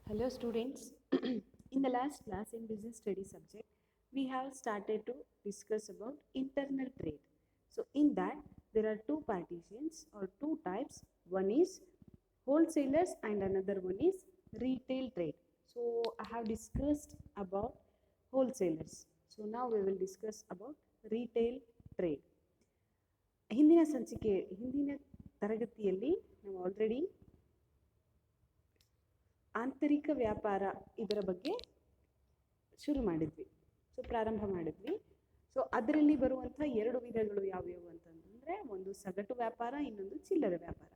Hello students. In the last class in business studies subject, we have started to discuss about internal trade. So in that there are two partitions or two types. One is wholesalers and another one is retail trade. So I have discussed about wholesalers. So now we will discuss about retail trade. ಹಿಂದಿನ ತರಗತಿಯಲ್ಲಿ ನಾವು already ಆಂತರಿಕ ವ್ಯಾಪಾರ ಇದರ ಬಗ್ಗೆ ಶುರು ಮಾಡಿದ್ವಿ. ಪ್ರಾರಂಭ ಮಾಡಿದ್ವಿ. ಅದರಲ್ಲಿ ಬರುವಂಥ ಎರಡು ವಿಧಗಳು ಯಾವ್ಯಾವು ಅಂತಂದ್ರೆ ಒಂದು ಸಗಟು ವ್ಯಾಪಾರ, ಇನ್ನೊಂದು ಚಿಲ್ಲರೆ ವ್ಯಾಪಾರ.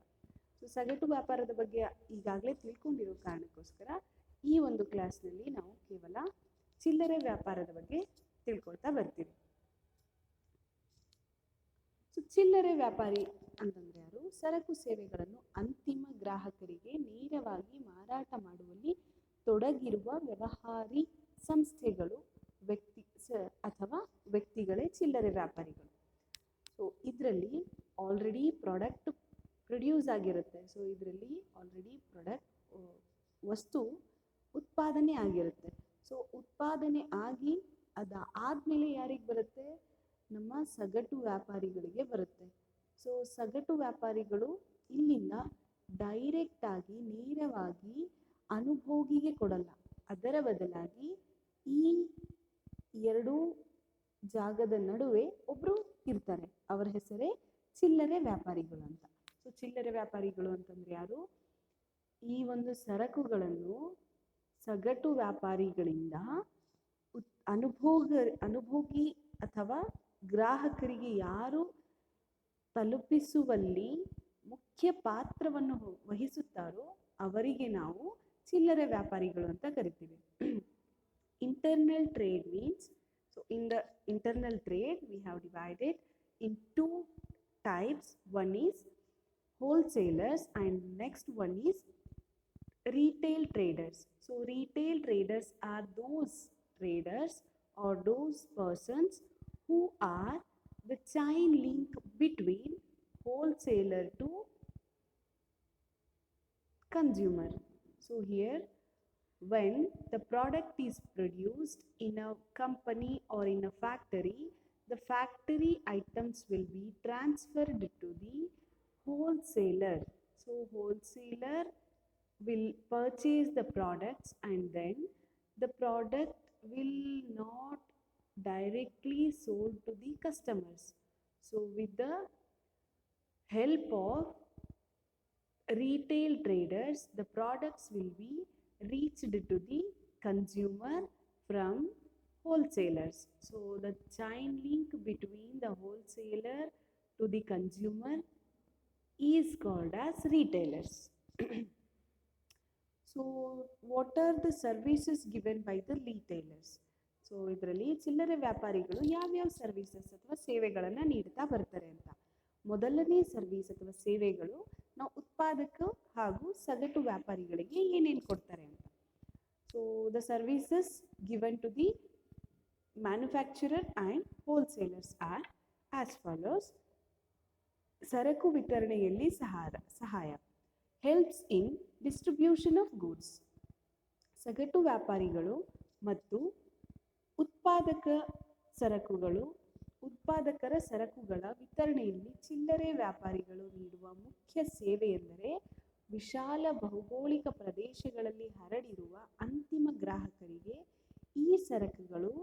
ಸಗಟು ವ್ಯಾಪಾರದ ಬಗ್ಗೆ ಈಗಾಗಲೇ ತಿಳ್ಕೊಂಡಿರೋ ಕಾರಣಕ್ಕೋಸ್ಕರ ಈ ಒಂದು ಕ್ಲಾಸ್ನಲ್ಲಿ ನಾವು ಕೇವಲ ಚಿಲ್ಲರೆ ವ್ಯಾಪಾರದ ಬಗ್ಗೆ ತಿಳ್ಕೊಳ್ತಾ ಬರ್ತೀವಿ. ಚಿಲ್ಲರೆ ವ್ಯಾಪಾರಿ ಅಂತಂದ್ರೆ ಯಾರು? ಸರಕು ಸೇವೆಗಳನ್ನು ಅಂತಿಮ ಗ್ರಾಹಕರಿಗೆ ನೇರವಾಗಿ ಮಾರಾಟ ಮಾಡುವಲ್ಲಿ ತೊಡಗಿರುವ ವ್ಯವಹಾರಿ ಸಂಸ್ಥೆಗಳು ಅಥವಾ ವ್ಯಕ್ತಿಗಳೇ ಚಿಲ್ಲರೆ ವ್ಯಾಪಾರಿಗಳು. ಇದರಲ್ಲಿ ಆಲ್ರೆಡಿ ಪ್ರಾಡಕ್ಟ್ ಪ್ರೊಡ್ಯೂಸ್ ಆಗಿರುತ್ತೆ. ಇದರಲ್ಲಿ ಆಲ್ರೆಡಿ ವಸ್ತು ಉತ್ಪಾದನೆ ಆಗಿರುತ್ತೆ. ಉತ್ಪಾದನೆ ಆಗಿ ಅದಾದ್ಮೇಲೆ ಯಾರಿಗೆ ಬರುತ್ತೆ? ನಮ್ಮ ಸಗಟು ವ್ಯಾಪಾರಿಗಳಿಗೆ ಬರುತ್ತೆ. ಸಗಟು ವ್ಯಾಪಾರಿಗಳು ಇಲ್ಲಿಂದ ಡೈರೆಕ್ಟ್ ಆಗಿ ನೇರವಾಗಿ ಅನುಭೋಗಿಗೆ ಕೊಡಲ್ಲ. ಅದರ ಬದಲಾಗಿ ಈ ಎರಡು ಜಾಗದ ನಡುವೆ ಒಬ್ರು ಇರ್ತಾರೆ. ಅವರ ಹೆಸರೇ ಚಿಲ್ಲರೆ ವ್ಯಾಪಾರಿಗಳು ಅಂತ. ಚಿಲ್ಲರೆ ವ್ಯಾಪಾರಿಗಳು ಅಂತಂದ್ರೆ ಯಾರು? ಈ ಒಂದು ಸರಕುಗಳನ್ನು ಸಗಟು ವ್ಯಾಪಾರಿಗಳಿಂದ ಅನುಭೋಗಿ ಅಥವಾ ಗ್ರಾಹಕರಿಗೆ ಯಾರು ತಲುಪಿಸುವಲ್ಲಿ ಮುಖ್ಯ ಪಾತ್ರವನ್ನು ವಹಿಸುತ್ತಾರೋ ಅವರಿಗೆ ನಾವು ಚಿಲ್ಲರೆ ವ್ಯಾಪಾರಿಗಳು ಅಂತ ಕರಿತೀವಿ. Internal trade means, in the internal trade we have divided in two types. One is wholesalers and next one is retail traders. Retail traders are those traders or those persons who are the chain link between wholesaler to consumer. Here, when the product is produced in a company or in a factory, the factory items will be transferred to the wholesaler. Wholesaler will purchase the products and then the product will not directly sold to the customers. With the help of retail traders, the products will be reached to the consumer from wholesalers. The chain link between the wholesaler to the consumer is called as retailers. What are the services given by the retailers? ಇದರಲ್ಲಿ ಚಿಲ್ಲರೆ ವ್ಯಾಪಾರಿಗಳು ಯಾವ್ಯಾವ services ಅಥವಾ ಸೇವೆಗಳನ್ನು ನೀಡ್ತಾ ಬರ್ತಾರೆ ಅಂತ. ಮೊದಲನೇ ಸರ್ವಿಸ್ ಅಥವಾ ಸೇವೆಗಳು ನಾವು ಉತ್ಪಾದಕ ಹಾಗೂ ಸಗಟು ವ್ಯಾಪಾರಿಗಳಿಗೆ ಏನೇನು ಕೊಡ್ತಾರೆ ಅಂತ. The services given to the manufacturer and wholesalers are as follows. ಸರಕು ವಿತರಣೆಯಲ್ಲಿ ಸಹಾಯ, helps in distribution of goods. ಸಗಟು ವ್ಯಾಪಾರಿಗಳು ಮತ್ತು ಉತ್ಪಾದಕರ ಸರಕುಗಳ ವಿತರಣೆಯಲ್ಲಿ ಚಿಲ್ಲರೆ ವ್ಯಾಪಾರಿಗಳು ನೀಡುವ ಮುಖ್ಯ ಸೇವೆ ಎಂದರೆ ವಿಶಾಲ ಭೌಗೋಳಿಕ ಪ್ರದೇಶಗಳಲ್ಲಿ ಹರಡಿರುವ ಅಂತಿಮ ಗ್ರಾಹಕರಿಗೆ ಈ ಸರಕುಗಳು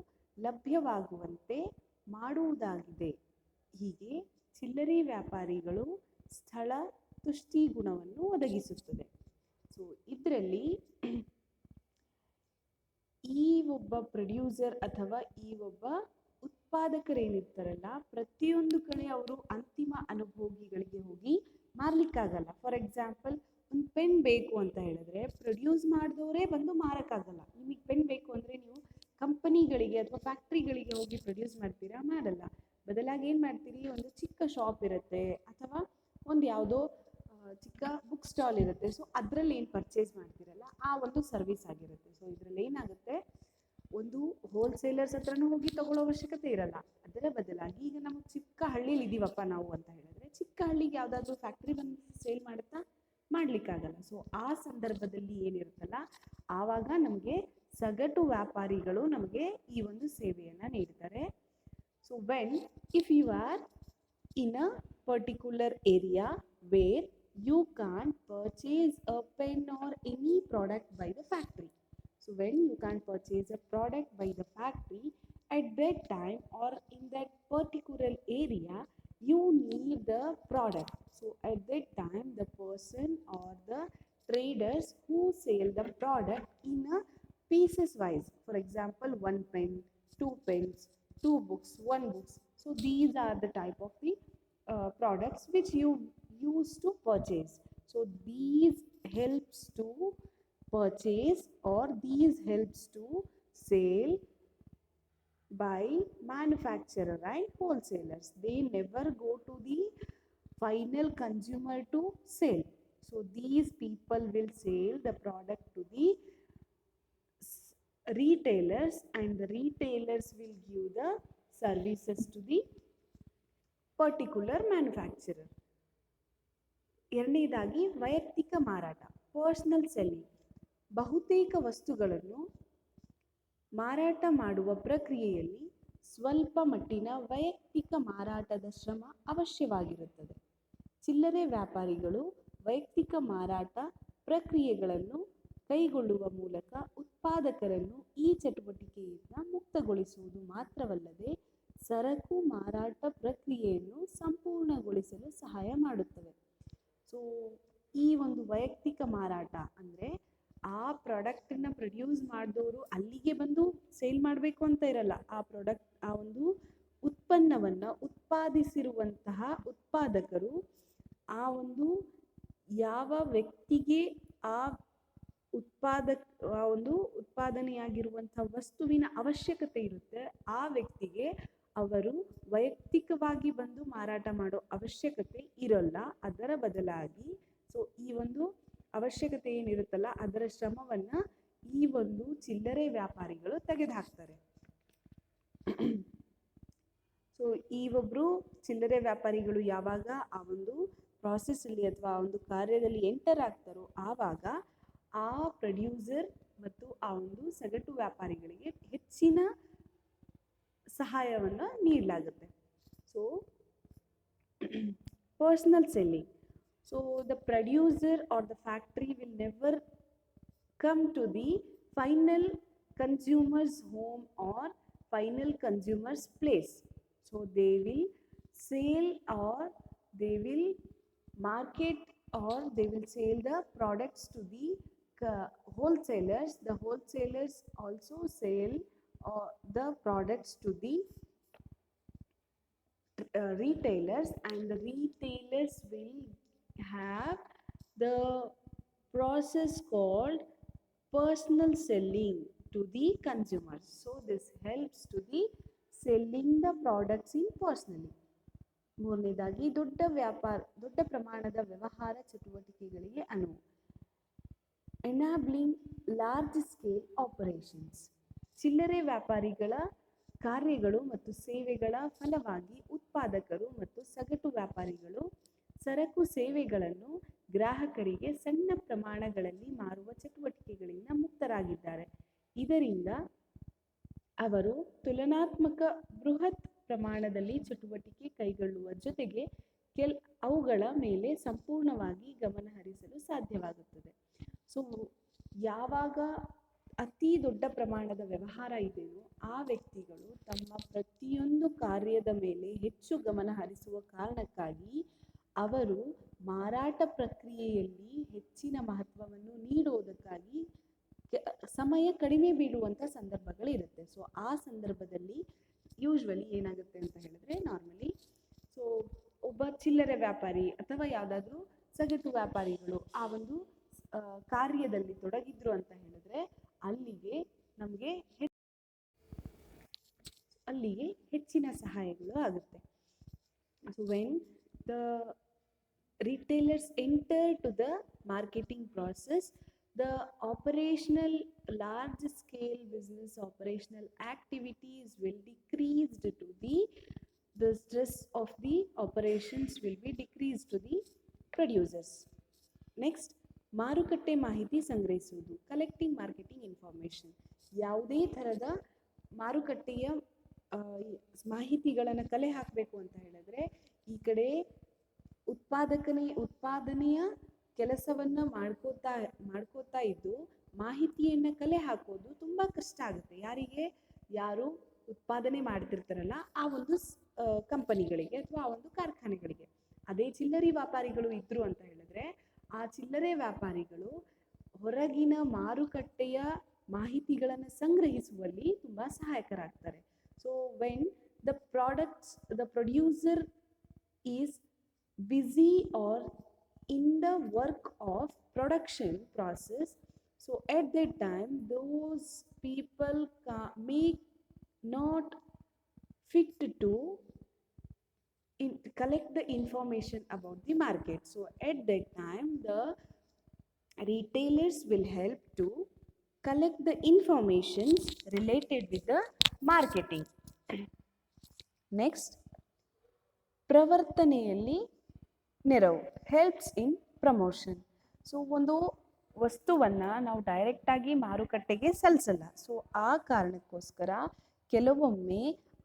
ಲಭ್ಯವಾಗುವಂತೆ ಮಾಡುವುದಾಗಿದೆ. ಹೀಗೆ ಚಿಲ್ಲರೆ ವ್ಯಾಪಾರಿಗಳು ಸ್ಥಳ ತುಷ್ಟಿ ಗುಣವನ್ನು ಒದಗಿಸುತ್ತದೆ. ಇದರಲ್ಲಿ ಈ ಒಬ್ಬ ಪ್ರೊಡ್ಯೂಸರ್ ಅಥವಾ ಈ ಒಬ್ಬ ಉತ್ಪಾದಕರೇನಿರ್ತಾರಲ್ಲ, ಪ್ರತಿಯೊಂದು ಕಡೆ ಅವರು ಅಂತಿಮ ಅನುಭೋಗಿಗಳಿಗೆ ಹೋಗಿ ಮಾರ್ಲಿಕ್ಕಾಗಲ್ಲ. ಫಾರ್ ಎಕ್ಸಾಂಪಲ್, ಒಂದು ಪೆನ್ ಬೇಕು ಅಂತ ಹೇಳಿದ್ರೆ ಪ್ರೊಡ್ಯೂಸ್ ಮಾಡಿದವರೇ ಬಂದು ಮಾರಕ್ಕಾಗಲ್ಲ. ನಿಮಗೆ ಪೆನ್ ಬೇಕು ಅಂದರೆ ನೀವು ಕಂಪನಿಗಳಿಗೆ ಅಥವಾ ಫ್ಯಾಕ್ಟ್ರಿಗಳಿಗೆ ಹೋಗಿ ಪ್ರೊಡ್ಯೂಸ್ ಮಾಡ್ತೀರಾ? ಮಾಡಲ್ಲ. ಬದಲಾಗಿ ಏನು ಮಾಡ್ತೀರಿ? ಒಂದು ಚಿಕ್ಕ ಶಾಪ್ ಇರುತ್ತೆ ಅಥವಾ ಒಂದು ಯಾವುದೋ ಚಿಕ್ಕ ಬುಕ್ ಸ್ಟಾಲ್ ಇರುತ್ತೆ. ಅದರಲ್ಲಿ ಏನು ಪರ್ಚೇಸ್ ಮಾಡ್ತೀರಲ್ಲ, ಆ ಒಂದು ಸರ್ವಿಸ್ ಆಗಿರುತ್ತೆ. ಇದರಲ್ಲಿ ಏನಾಗುತ್ತೆ, ಒಂದು ಹೋಲ್ಸೇಲರ್ಸ್ ಹತ್ರನೂ ಹೋಗಿ ತಗೊಳ್ಳೋ ಅವಶ್ಯಕತೆ ಇರಲ್ಲ. ಅದರ ಬದಲಾಗಿ ಈಗ ನಮ್ಮ ಚಿಕ್ಕ ಹಳ್ಳಿಲಿ ಇದೀವಪ್ಪ ನಾವು ಅಂತ ಹೇಳಿದ್ರೆ, ಚಿಕ್ಕ ಹಳ್ಳಿಗೆ ಯಾವುದಾದ್ರೂ ಫ್ಯಾಕ್ಟ್ರಿ ಬಂದು ಸೇಲ್ ಮಾಡುತ್ತಾ? ಮಾಡ್ಲಿಕ್ಕಾಗಲ್ಲ. ಆ ಸಂದರ್ಭದಲ್ಲಿ ಏನಿರುತ್ತಲ್ಲ, ಆವಾಗ ನಮಗೆ ಸಗಟು ವ್ಯಾಪಾರಿಗಳು ನಮಗೆ ಈ ಒಂದು ಸೇವೆಯನ್ನು ನೀಡ್ತಾರೆ. So when if you are in a particular area where you can't purchase a pen or any product by the factory. So when you can't purchase a product by the factory, at that time or in that particular area, you need the product. So at that time, the person or the traders who sell the product in a pieces wise, for example, one pen, two pens, two books, one books. So these are the type of the products which you use to purchase. So these helps to purchase or these helps to sell by manufacturer and wholesalers. They never go to the final consumer to sell. So these people will sell the product to the retailers and the retailers will give the services to the particular manufacturer. ಎರಡನೇದಾಗಿ ವೈಯಕ್ತಿಕ ಮಾರಾಟ, personal selling. ಬಹುತೇಕ ವಸ್ತುಗಳನ್ನು ಮಾರಾಟ ಮಾಡುವ ಪ್ರಕ್ರಿಯೆಯಲ್ಲಿ ಸ್ವಲ್ಪ ಮಟ್ಟಿನ ವೈಯಕ್ತಿಕ ಮಾರಾಟದ ಶ್ರಮ ಅವಶ್ಯವಾಗಿರುತ್ತದೆ. ಚಿಲ್ಲರೆ ವ್ಯಾಪಾರಿಗಳು ವೈಯಕ್ತಿಕ ಮಾರಾಟ ಪ್ರಕ್ರಿಯೆಗಳನ್ನು ಕೈಗೊಳ್ಳುವ ಮೂಲಕ ಉತ್ಪಾದಕರನ್ನು ಈ ಚಟುವಟಿಕೆಯಿಂದ ಮುಕ್ತಗೊಳಿಸುವುದು ಮಾತ್ರವಲ್ಲದೆ ಸರಕು ಮಾರಾಟ ಪ್ರಕ್ರಿಯೆಯನ್ನು ಸಂಪೂರ್ಣಗೊಳಿಸಲು ಸಹಾಯ ಮಾಡುತ್ತವೆ. ಸೊ ಈ ಒಂದು ವೈಯಕ್ತಿಕ ಮಾರಾಟ ಅಂದರೆ ಆ ಪ್ರಾಡಕ್ಟನ್ನು ಪ್ರೊಡ್ಯೂಸ್ ಮಾಡಿದವರು ಅಲ್ಲಿಗೆ ಬಂದು ಸೇಲ್ ಮಾಡಬೇಕು ಅಂತ ಇರಲ್ಲ. ಆ ಒಂದು ಉತ್ಪನ್ನವನ್ನು ಉತ್ಪಾದಿಸಿರುವಂತಹ ಉತ್ಪಾದಕರು ಆ ಒಂದು ಯಾವ ವ್ಯಕ್ತಿಗೆ ಆ ಒಂದು ಉತ್ಪಾದನೆಯಾಗಿರುವಂಥ ವಸ್ತುವಿನ ಅವಶ್ಯಕತೆ ಇರುತ್ತೆ, ಆ ವ್ಯಕ್ತಿಗೆ ಅವರು ವೈಯಕ್ತಿಕವಾಗಿ ಬಂದು ಮಾರಾಟ ಮಾಡೋ ಅವಶ್ಯಕತೆ ಇರೋಲ್ಲ. ಅದರ ಬದಲಾಗಿ ಈ ಒಂದು ಅವಶ್ಯಕತೆ ಏನಿರುತ್ತಲ್ಲ ಅದರ ಶ್ರಮವನ್ನು ಈ ಒಂದು ಚಿಲ್ಲರೆ ವ್ಯಾಪಾರಿಗಳು ತೆಗೆದುಹಾಕ್ತಾರೆ. ಸೊ ಈ ಒಬ್ಬರು ಚಿಲ್ಲರೆ ವ್ಯಾಪಾರಿಗಳು ಯಾವಾಗ ಆ ಒಂದು ಪ್ರಾಸೆಸ್ಸಲ್ಲಿ ಅಥವಾ ಆ ಒಂದು ಕಾರ್ಯದಲ್ಲಿ ಎಂಟರ್ ಆಗ್ತಾರೋ ಆವಾಗ ಆ ಪ್ರೊಡ್ಯೂಸರ್ ಮತ್ತು ಆ ಒಂದು ಸಗಟು ವ್ಯಾಪಾರಿಗಳಿಗೆ ಹೆಚ್ಚಿನ ಸಹಾಯವನ್ನು ನೀಡಲಾಗುತ್ತೆ. So personal selling. So the producer or the factory will never come to the final consumers home or final consumers place. So they will sale or they will market or they will sell the products to the wholesalers. The wholesalers also sell the products to the retailers, and the retailers will have the process called personal selling to the consumers. So this helps to the selling the products in personally. ಮೂರನೇದಾಗಿ ದೊಡ್ಡ ಪ್ರಮಾಣದ ವ್ಯವಹಾರ ಚಟುವಟಿಕೆಗಳಿಗೆ ಅನುವು. ಎನಾಬ್ಲಿಂಗ್ large scale operations. ಚಿಲ್ಲರೆ ವ್ಯಾಪಾರಿಗಳ ಕಾರ್ಯಗಳು ಮತ್ತು ಸೇವೆಗಳ ಫಲವಾಗಿ ಉತ್ಪಾದಕರು ಮತ್ತು ಸಗಟು ವ್ಯಾಪಾರಿಗಳು ಸರಕು ಸೇವೆಗಳನ್ನು ಗ್ರಾಹಕರಿಗೆ ಸಣ್ಣ ಪ್ರಮಾಣಗಳಲ್ಲಿ ಮಾರುವ ಚಟುವಟಿಕೆಗಳಿಂದ ಮುಕ್ತರಾಗಿದ್ದಾರೆ. ಇದರಿಂದ ಅವರು ತುಲನಾತ್ಮಕ ಬೃಹತ್ ಪ್ರಮಾಣದಲ್ಲಿ ಚಟುವಟಿಕೆ ಕೈಗೊಳ್ಳುವ ಜೊತೆಗೆ ಅವುಗಳ ಮೇಲೆ ಸಂಪೂರ್ಣವಾಗಿ ಗಮನ ಹರಿಸಲು ಸಾಧ್ಯವಾಗುತ್ತದೆ. ಸೊ ಯಾವಾಗ ಅತಿ ದೊಡ್ಡ ಪ್ರಮಾಣದ ವ್ಯವಹಾರ ಇದೆಯೋ ಆ ವ್ಯಕ್ತಿಗಳು ತಮ್ಮ ಪ್ರತಿಯೊಂದು ಕಾರ್ಯದ ಮೇಲೆ ಹೆಚ್ಚು ಗಮನ ಹರಿಸುವ ಕಾರಣಕ್ಕಾಗಿ ಅವರು ಮಾರಾಟ ಪ್ರಕ್ರಿಯೆಯಲ್ಲಿ ಹೆಚ್ಚಿನ ಮಹತ್ವವನ್ನು ನೀಡುವುದಕ್ಕಾಗಿ ಸಮಯ ಕಡಿಮೆ ಬೀಳುವಂಥ ಸಂದರ್ಭಗಳಿರುತ್ತೆ. ಸೊ ಆ ಸಂದರ್ಭದಲ್ಲಿ ಯೂಶ್ವಲಿ ಏನಾಗುತ್ತೆ ಅಂತ ಹೇಳಿದ್ರೆ, ನಾರ್ಮಲಿ ಸೊ ಒಬ್ಬ ಚಿಲ್ಲರೆ ವ್ಯಾಪಾರಿ ಅಥವಾ ಯಾವುದಾದ್ರೂ ಸಗಟು ವ್ಯಾಪಾರಿಗಳು ಆ ಒಂದು ಕಾರ್ಯದಲ್ಲಿ ತೊಡಗಿದ್ರು ಅಂತ ಹೇಳಿದ್ರೆ ಅಲ್ಲಿಗೆ ಹೆಚ್ಚಿನ ಸಹಾಯಗಳು ಆಗುತ್ತೆ. So when the retailers enter to the marketing process, the operational large scale business operational activities will decrease to the stress of the operations will be decreased to the producers. Next, ಮಾರುಕಟ್ಟೆ ಮಾಹಿತಿ ಸಂಗ್ರಹಿಸುವುದು, collecting marketing information. ಯಾವುದೇ ಥರದ ಮಾರುಕಟ್ಟೆಯ ಮಾಹಿತಿಗಳನ್ನು ಕಲೆ ಹಾಕಬೇಕು ಅಂತ ಹೇಳಿದ್ರೆ ಈ ಕಡೆ ಉತ್ಪಾದನೆಯ ಕೆಲಸವನ್ನು ಮಾಡ್ಕೋತಾ ಇದ್ದು ಮಾಹಿತಿಯನ್ನು ಕಲೆ ಹಾಕೋದು ತುಂಬ ಕಷ್ಟ ಆಗುತ್ತೆ. ಯಾರು ಉತ್ಪಾದನೆ ಮಾಡ್ತಿರ್ತಾರಲ್ಲ ಆ ಒಂದು ಕಂಪನಿಗಳಿಗೆ ಅಥವಾ ಆ ಒಂದು ಕಾರ್ಖಾನೆಗಳಿಗೆ. ಅದೇ ಚಿಲ್ಲರೆ ವ್ಯಾಪಾರಿಗಳು ಇದ್ರು ಅಂತ ಹೇಳಿದ್ರೆ ಆ ಚಿಲ್ಲರೆ ವ್ಯಾಪಾರಿಗಳು ಹೊರಗಿನ ಮಾರುಕಟ್ಟೆಯ ಮಾಹಿತಿಗಳನ್ನು ಸಂಗ್ರಹಿಸುವಲ್ಲಿ ತುಂಬ ಸಹಾಯಕರಾಗ್ತಾರೆ. So when the producer is busy or in the work of production process, so at that time those people may not fit to collect the information about the market. So at that time the retailers will help to collect the information related with the marketing. Next, ಪ್ರವರ್ತನೆಯಲ್ಲಿ ನೆರವು, helps ಇನ್ promotion. So ಒಂದು ವಸ್ತುವನ್ನು ನಾವು ಡೈರೆಕ್ಟಾಗಿ ಮಾರುಕಟ್ಟೆಗೆ ಸಲ್ಲಿಸಲ್ಲ. So ಆ ಕಾರಣಕ್ಕೋಸ್ಕರ ಕೆಲವೊಮ್ಮೆ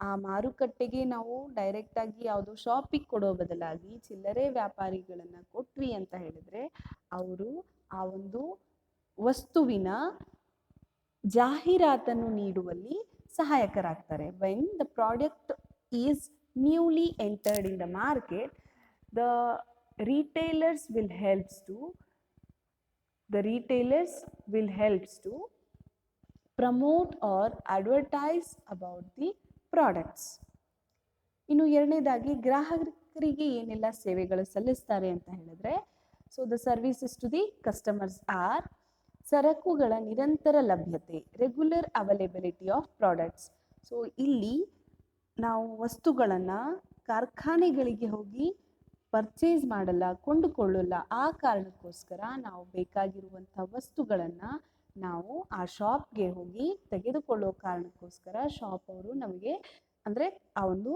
ಆ ಮಾರುಕಟ್ಟೆಗೆ ನಾವು ಡೈರೆಕ್ಟಾಗಿ ಯಾವುದೋ ಶಾಪಿಗೆ ಕೊಡೋ ಬದಲಾಗಿ ಚಿಲ್ಲರೆ ವ್ಯಾಪಾರಿಗಳನ್ನು ಕೊಟ್ವಿ ಅಂತ ಹೇಳಿದರೆ ಅವರು ಆ ಒಂದು ವಸ್ತುವಿನ ಜಾಹೀರಾತನ್ನು ನೀಡುವಲ್ಲಿ ಸಹಾಯಕರಾಗ್ತಾರೆ. When the product is newly entered in the market, the retailers will helps to promote or advertise about the products. ಇನ್ನು ಎರಡನೇದಾಗಿ ಗ್ರಾಹಕರಿಗೆ ಏನೆಲ್ಲ ಸೇವೆಗಳು ಸಲ್ಲಿಸ್ತಾರೆ ಅಂತ ಹೇಳಿದ್ರೆ so the services to the customers are ಸರಕುಗಳ ನಿರಂತರ ಲಭ್ಯತೆ, regular availability of products. So ಇಲ್ಲಿ ನಾವು ವಸ್ತುಗಳನ್ನು ಕಾರ್ಖಾನೆಗಳಿಗೆ ಹೋಗಿ ಪರ್ಚೇಸ್ ಮಾಡಲ್ಲ, ಕೊಂಡುಕೊಳ್ಳಲ್ಲ. ಆ ಕಾರಣಕ್ಕೋಸ್ಕರ ನಾವು ಬೇಕಾಗಿರುವಂಥ ವಸ್ತುಗಳನ್ನು ನಾವು ಆ ಶಾಪ್ಗೆ ಹೋಗಿ ತೆಗೆದುಕೊಳ್ಳೋ ಕಾರಣಕ್ಕೋಸ್ಕರ ಶಾಪ್ ಅವರು ನಮಗೆ ಅಂದರೆ ಆ ಒಂದು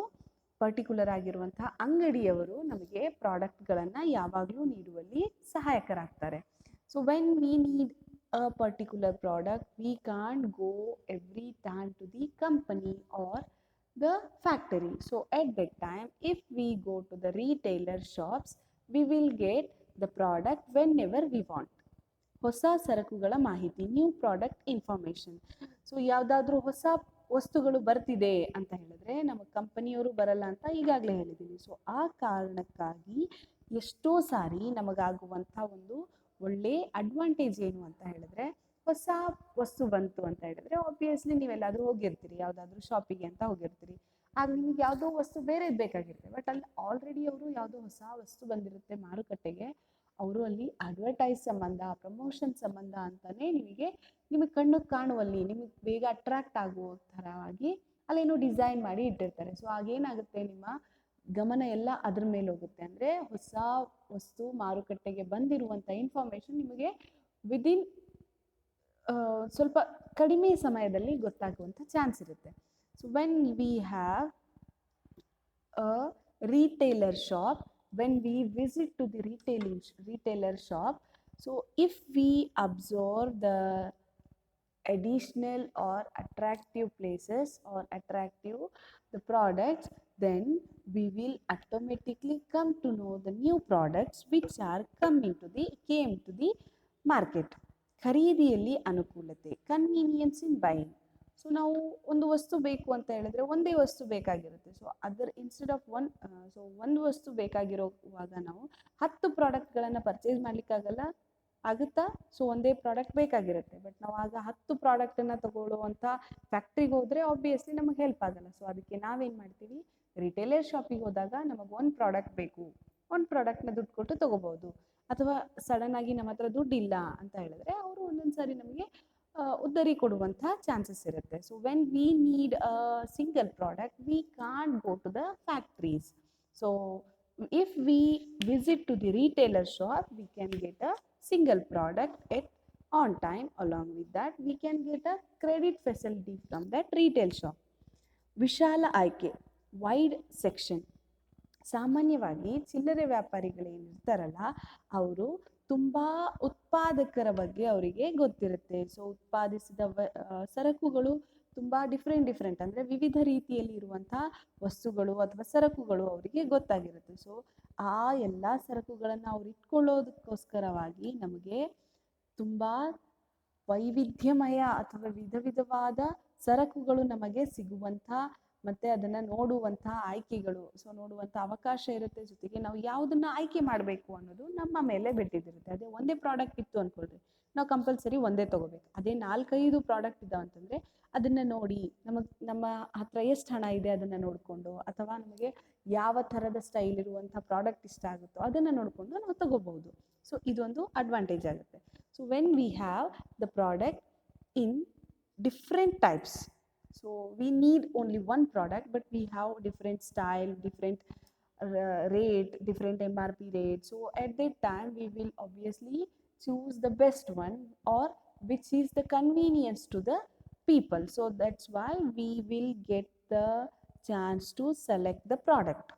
ಪರ್ಟಿಕ್ಯುಲರ್ ಆಗಿರುವಂಥ ಅಂಗಡಿಯವರು ನಮಗೆ ಪ್ರಾಡಕ್ಟ್ಗಳನ್ನು ಯಾವಾಗಲೂ ನೀಡುವಲ್ಲಿ ಸಹಾಯಕರಾಗ್ತಾರೆ. So when we need a particular product, we can't go every time to the company or the factory. So at that time, if we go to the retailer shops, we will get the product whenever we want. ಹೊಸ ಸರಕುಗಳ ಮಾಹಿತಿ, new product information. So ಯಾವುದಾದ್ರೂ ಹೊಸ ವಸ್ತುಗಳು ಬರ್ತಿದೆ ಅಂತ ಹೇಳಿದ್ರೆ ನಮ್ಮ ಕಂಪನಿಯವರು ಬರಲ್ಲ ಅಂತ ಈಗಾಗಲೇ ಹೇಳಿದ್ದೀನಿ. ಸೊ ಆ ಕಾರಣಕ್ಕಾಗಿ ಎಷ್ಟೋ ಸಾರಿ ನಮಗಾಗುವಂಥ ಒಂದು ಒಳ್ಳೆ ಅಡ್ವಾಂಟೇಜ್ ಏನು ಅಂತ ಹೇಳಿದ್ರೆ ಹೊಸ ವಸ್ತು ಬಂತು ಅಂತ ಹೇಳಿದ್ರೆ ಆಬ್ವಿಯಸ್ಲಿ ನೀವೆಲ್ಲಾದರೂ ಹೋಗಿರ್ತೀರಿ, ಯಾವುದಾದ್ರೂ ಶಾಪಿಗೆ ಅಂತ ಹೋಗಿರ್ತೀರಿ. ಆಗ ನಿಮಗೆ ಯಾವುದೋ ವಸ್ತು ಬೇರೆದು ಬೇಕಾಗಿರುತ್ತೆ. ಬಟ್ ಅಲ್ಲಿ ಆಲ್ರೆಡಿ ಅವರು ಯಾವುದೋ ಹೊಸ ವಸ್ತು ಬಂದಿರುತ್ತೆ ಮಾರುಕಟ್ಟೆಗೆ, ಅವರು ಅಲ್ಲಿ ಅಡ್ವರ್ಟೈಸ್ ಸಂಬಂಧ, ಪ್ರಮೋಷನ್ ಸಂಬಂಧ ಅಂತಲೇ ನಿಮಗೆ ಕಣ್ಣಿಗೆ ಕಾಣುವಲ್ಲಿ ನಿಮಗೆ ಬೇಗ ಅಟ್ರಾಕ್ಟ್ ಆಗೋ ಥರವಾಗಿ ಅಲ್ಲೇನೋ ಡಿಸೈನ್ ಮಾಡಿ ಇಟ್ಟಿರ್ತಾರೆ. ಸೊ ಆಗೇನಾಗುತ್ತೆ, ನಿಮ್ಮ ಗಮನ ಎಲ್ಲ ಅದ್ರ ಮೇಲೆ ಹೋಗುತ್ತೆ. ಅಂದರೆ ಹೊಸ ವಸ್ತು ಮಾರುಕಟ್ಟೆಗೆ ಬಂದಿರುವಂಥ ಇನ್ಫಾರ್ಮೇಷನ್ ನಿಮಗೆ ವಿದಿನ್ ಸ್ವಲ್ಪ ಕಡಿಮೆ ಸಮಯದಲ್ಲಿ ಗೊತ್ತಾಗುವಂಥ ಚಾನ್ಸ್ ಇರುತ್ತೆ. So when we have a retailer shop, when we visit to the retailer shop, so if we observe the additional or attractive places or attractive the products, then we will automatically come to know the new products which are came to the market. ಖರೀದಿಯಲ್ಲಿ ಅನುಕೂಲತೆ, convenience ಇನ್ buying. So ನಾವು ಒಂದು ವಸ್ತು ಬೇಕು ಅಂತ ಹೇಳಿದ್ರೆ ಒಂದೇ ವಸ್ತು ಬೇಕಾಗಿರುತ್ತೆ. ಸೊ ಅದರ ಇನ್ಸ್ಟೆಡ್ ಆಫ್ ಒಂದು ವಸ್ತು ಬೇಕಾಗಿರೋವಾಗ ನಾವು 10 ಪ್ರಾಡಕ್ಟ್ಗಳನ್ನು ಪರ್ಚೇಸ್ ಆಗುತ್ತಾ? ಸೊ ಒಂದೇ ಪ್ರಾಡಕ್ಟ್ ಬೇಕಾಗಿರುತ್ತೆ. ಬಟ್ ನಾವು ಆಗ 10 ಪ್ರಾಡಕ್ಟನ್ನು ತಗೊಳ್ಳುವಂಥ ಫ್ಯಾಕ್ಟ್ರಿಗೆ ಹೋದರೆ ಆಬ್ವಿಯಸ್ಲಿ ನಮಗೆ ಹೆಲ್ಪ್ ಆಗಲ್ಲ. ಸೊ ಅದಕ್ಕೆ ನಾವೇನು ಮಾಡ್ತೀವಿ, ರಿಟೇಲರ್ ಶಾಪಿಗೆ ಹೋದಾಗ ನಮಗೆ ಒಂದು ಪ್ರಾಡಕ್ಟ್ ಬೇಕು, ಒಂದು ಪ್ರಾಡಕ್ಟ್ನ ದುಡ್ಡು ಕೊಟ್ಟು ತೊಗೋಬೋದು. ಅಥವಾ ಸಡನ್ನಾಗಿ ನಮ್ಮ ಹತ್ರ ದುಡ್ಡು ಇಲ್ಲ ಅಂತ ಹೇಳಿದ್ರೆ ಅವರು ಒಂದೊಂದು ಸಾರಿ ನಮಗೆ ಉದ್ದರಿ ಕೊಡುವಂಥ ಚಾನ್ಸಸ್ ಇರುತ್ತೆ. So when we need a single product we can't go to the factories. So if we visit to the retailer shop we can get a single product at on time. Along with that we can get a credit facility from that retail shop. ವಿಶಾಲ ಆಯ್ಕೆ, wide section. ಸಾಮಾನ್ಯವಾಗಿ ಚಿಲ್ಲರೆ ವ್ಯಾಪಾರಿಗಳೇನಿರ್ತಾರಲ್ಲ ಅವರು ತುಂಬ ಉತ್ಪಾದಕರ ಬಗ್ಗೆ ಅವರಿಗೆ ಗೊತ್ತಿರುತ್ತೆ. ಸೊ ಉತ್ಪಾದಿಸಿದ ಸರಕುಗಳು ತುಂಬ ಡಿಫ್ರೆಂಟ್ ಅಂದರೆ ವಿವಿಧ ರೀತಿಯಲ್ಲಿ ಇರುವಂತಹ ವಸ್ತುಗಳು ಅಥವಾ ಸರಕುಗಳು ಅವರಿಗೆ ಗೊತ್ತಾಗಿರುತ್ತೆ. ಸೊ ಆ ಎಲ್ಲ ಸರಕುಗಳನ್ನು ಅವ್ರು ಇಟ್ಕೊಳ್ಳೋದಕ್ಕೋಸ್ಕರವಾಗಿ ನಮಗೆ ತುಂಬ ವೈವಿಧ್ಯಮಯ ಅಥವಾ ವಿಧವಾದ ಸರಕುಗಳು ನಮಗೆ ಸಿಗುವಂಥ ಮತ್ತು ಅದನ್ನು ನೋಡುವಂಥ ಆಯ್ಕೆಗಳು, ಸೊ ನೋಡುವಂಥ ಅವಕಾಶ ಇರುತ್ತೆ. ಜೊತೆಗೆ ನಾವು ಯಾವುದನ್ನು ಆಯ್ಕೆ ಮಾಡಬೇಕು ಅನ್ನೋದು ನಮ್ಮ ಮೇಲೆ ಬಿಟ್ಟಿದಿರುತ್ತೆ. ಅದೇ ಒಂದೇ ಪ್ರಾಡಕ್ಟ್ ಇತ್ತು ಅಂದ್ಕೊಳ್ರಿ, ನಾವು ಕಂಪಲ್ಸರಿ ಒಂದೇ ತೊಗೋಬೇಕು. ಅದೇ 4-5 ಪ್ರಾಡಕ್ಟ್ ಇದ್ದಾವೆ ಅಂತಂದರೆ ಅದನ್ನು ನೋಡಿ ನಮ್ಮ ಹತ್ರ ಎಷ್ಟು ಹಣ ಇದೆ ಅದನ್ನು ನೋಡಿಕೊಂಡು, ಅಥವಾ ನಮಗೆ ಯಾವ ಥರದ ಸ್ಟೈಲ್ ಇರುವಂಥ ಪ್ರಾಡಕ್ಟ್ ಇಷ್ಟ ಆಗುತ್ತೋ ಅದನ್ನು ನೋಡಿಕೊಂಡು ನಾವು ತಗೋಬಹುದು. ಸೊ ಇದೊಂದು ಅಡ್ವಾಂಟೇಜ್ ಆಗುತ್ತೆ. So when we have the product in different types, so we need only one product but we have different style, different rate, different MRP rate. So at that time we will obviously choose the best one, or which is the convenience to the people. So that's why we will get the chance to select the product.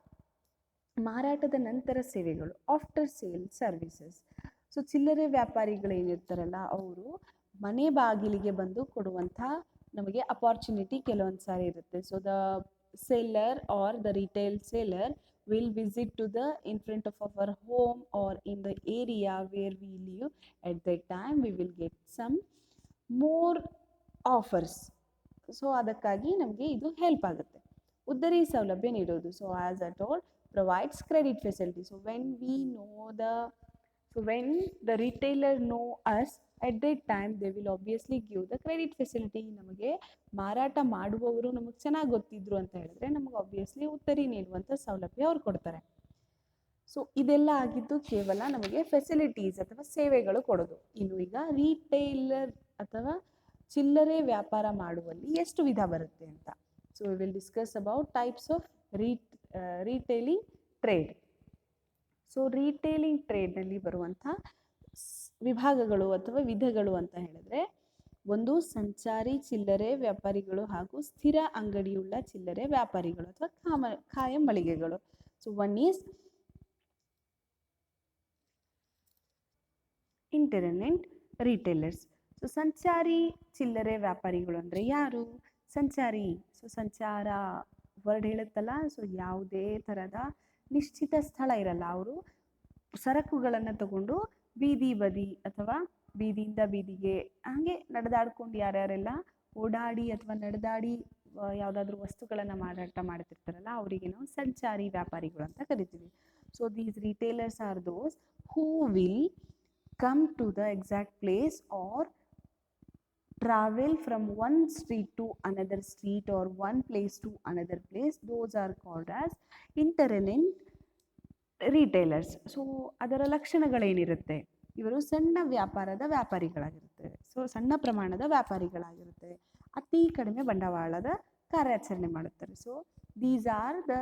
ಮಾರಾಟದ ನಂತರ ಸೇವೆಗಳು, after sale services. So ಚಿಲ್ಲರೆ ವ್ಯಾಪಾರಿಗಳೇನಿರ್ತಾರಲ್ಲ ಅವರು ಮನೆ ಬಾಗಿಲಿಗೆ ಬಂದು ಕೊಡುವಂಥ ನಮಗೆ ಅಪಾರ್ಚುನಿಟಿ ಕೆಲವೊಂದು ಸಾರಿ ಇರುತ್ತೆ. So the seller or the retail seller will visit to the in front of our home or in the area where we live. At that time we will get some more offers. So ಅದಕ್ಕಾಗಿ ನಮಗೆ ಇದು help ಆಗುತ್ತೆ. ಉದ್ದರಿ ಸೌಲಭ್ಯ ನೀಡೋದು, so as I told, provides credit facility. So when the retailer know us, at that time they will obviously give the credit facility. ನಮಗೆ ಮಾರಾಟ ಮಾಡುವವರು ನಮಗೆ ಚೆನ್ನಾಗಿ ಗೊತ್ತಿದ್ರು ಅಂತ ಹೇಳಿದ್ರೆ ನಮಗೆ ಆಬ್ವಿಯಸ್ಲಿ ಉತ್ತರಿ ನೀಡುವಂಥ ಸೌಲಭ್ಯ ಅವ್ರು ಕೊಡ್ತಾರೆ. ಸೊ ಇದೆಲ್ಲ ಆಗಿದ್ದು ಕೇವಲ ನಮಗೆ ಫೆಸಿಲಿಟೀಸ್ ಅಥವಾ ಸೇವೆಗಳು ಕೊಡೋದು. ಇನ್ನು ಈಗ ರಿಟೇಲರ್ ಅಥವಾ ಚಿಲ್ಲರೆ ವ್ಯಾಪಾರ ಮಾಡುವಲ್ಲಿ ಎಷ್ಟು ವಿಧ ಬರುತ್ತೆ ಅಂತ. So we will discuss about types of retailing trade. So retailing ಟ್ರೇಡ್ನಲ್ಲಿ ಬರುವಂಥ ವಿಭಾಗಗಳು ಅಥವಾ ವಿಧಗಳು ಅಂತ ಹೇಳಿದ್ರೆ, ಒಂದು ಸಂಚಾರಿ ಚಿಲ್ಲರೆ ವ್ಯಾಪಾರಿಗಳು ಹಾಗೂ ಸ್ಥಿರ ಅಂಗಡಿಯುಳ್ಳ ಚಿಲ್ಲರೆ ವ್ಯಾಪಾರಿಗಳು ಅಥವಾ ಖಾಯಂ ಮಳಿಗೆಗಳು. So one is internet retailers. So ಸಂಚಾರಿ ಚಿಲ್ಲರೆ ವ್ಯಾಪಾರಿಗಳು ಅಂದರೆ ಯಾರು? ಸಂಚಾರಿ, ಸೊ ಸಂಚಾರ ವರ್ಡ್ ಹೇಳುತ್ತಲ್ಲ, ಸೊ ಯಾವುದೇ ಥರದ ನಿಶ್ಚಿತ ಸ್ಥಳ ಇರಲ್ಲ. ಅವರು ಸರಕುಗಳನ್ನು ತಗೊಂಡು ಬೀದಿ ಬದಿ ಅಥವಾ ಬೀದಿಯಿಂದ ಬೀದಿಗೆ ಹಾಗೆ ನಡೆದಾಡ್ಕೊಂಡು ಯಾರ್ಯಾರೆಲ್ಲ ಓಡಾಡಿ ಅಥವಾ ನಡೆದಾಡಿ ಯಾವುದಾದ್ರೂ ವಸ್ತುಗಳನ್ನು ಮಾರಾಟ ಮಾಡ್ತಿರ್ತಾರಲ್ಲ ಅವರಿಗೆ ನಾವು ಸಂಚಾರಿ ವ್ಯಾಪಾರಿಗಳು ಅಂತ ಕರಿತೀವಿ. So these retailers are those who will come to the exact place or travel from one street to another street or one place to another place. Those are called as internet retailers. So ಅದರ ಲಕ್ಷಣಗಳೇನಿರುತ್ತೆ? ಇವರು ಸಣ್ಣ ವ್ಯಾಪಾರದ ವ್ಯಾಪಾರಿಗಳಾಗಿರುತ್ತೆ. So ಸಣ್ಣ ಪ್ರಮಾಣದ ವ್ಯಾಪಾರಿಗಳಾಗಿರುತ್ತೆ. ಅತಿ ಕಡಿಮೆ ಬಂಡವಾಳದ ಕಾರ್ಯಾಚರಣೆ ಮಾಡುತ್ತಾರೆ. So these are the